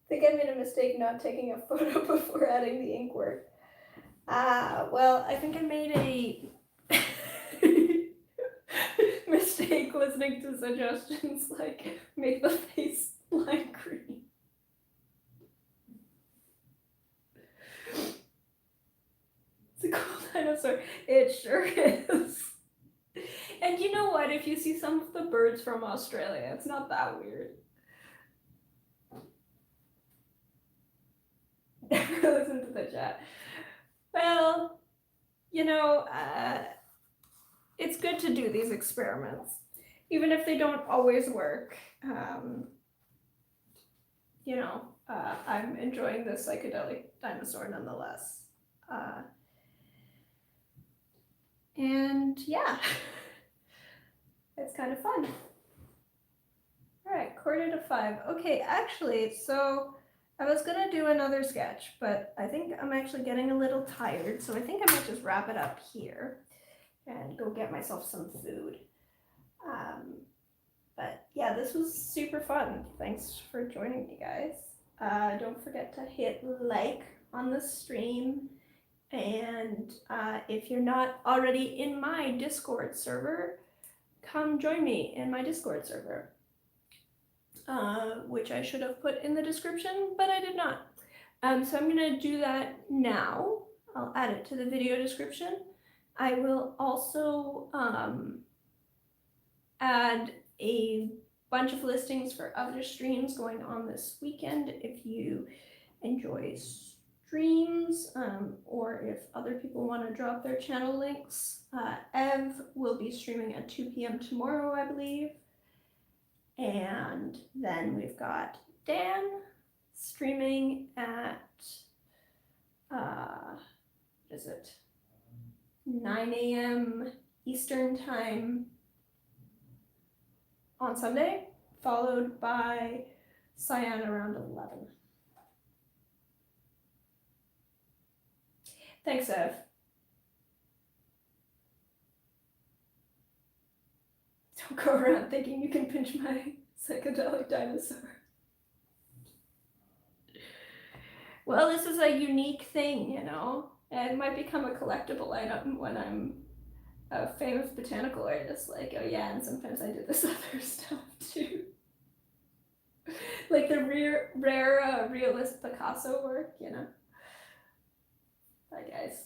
think I made a mistake not taking a photo before adding the ink work. Well, I think I made a mistake listening to suggestions like make the face lime green. It's a cool dinosaur. It sure is. And you know what? If you see some of the birds from Australia, it's not that weird. Never listen to the chat. Well, you know, it's good to do these experiments, even if they don't always work. You know, I'm enjoying this psychedelic dinosaur nonetheless. And yeah, it's kind of fun. All right, 4:45. Okay, actually, so I was gonna do another sketch, but I think I'm actually getting a little tired, so I think I might just wrap it up here and go get myself some food. But yeah, this was super fun. Thanks for joining me, guys. Don't forget to hit like on the stream. And if you're not already in my Discord server, come join me in my Discord server, which I should have put in the description, but I did not. So I'm gonna do that now. I'll add it to the video description. I will also add a bunch of listings for other streams going on this weekend if you enjoy streams, or if other people want to drop their channel links. Ev will be streaming at 2 p.m. tomorrow, I believe. And then we've got Dan, streaming at, what is it, 9 a.m. Eastern time on Sunday, followed by Cyan around 11. Thanks, Ev. Don't go around thinking you can pinch my psychedelic dinosaur. Well, this is a unique thing, you know? And it might become a collectible item when I'm a famous botanical artist. Like, oh yeah, and sometimes I do this other stuff too. Like the rare realist Picasso work, you know? Bye, guys.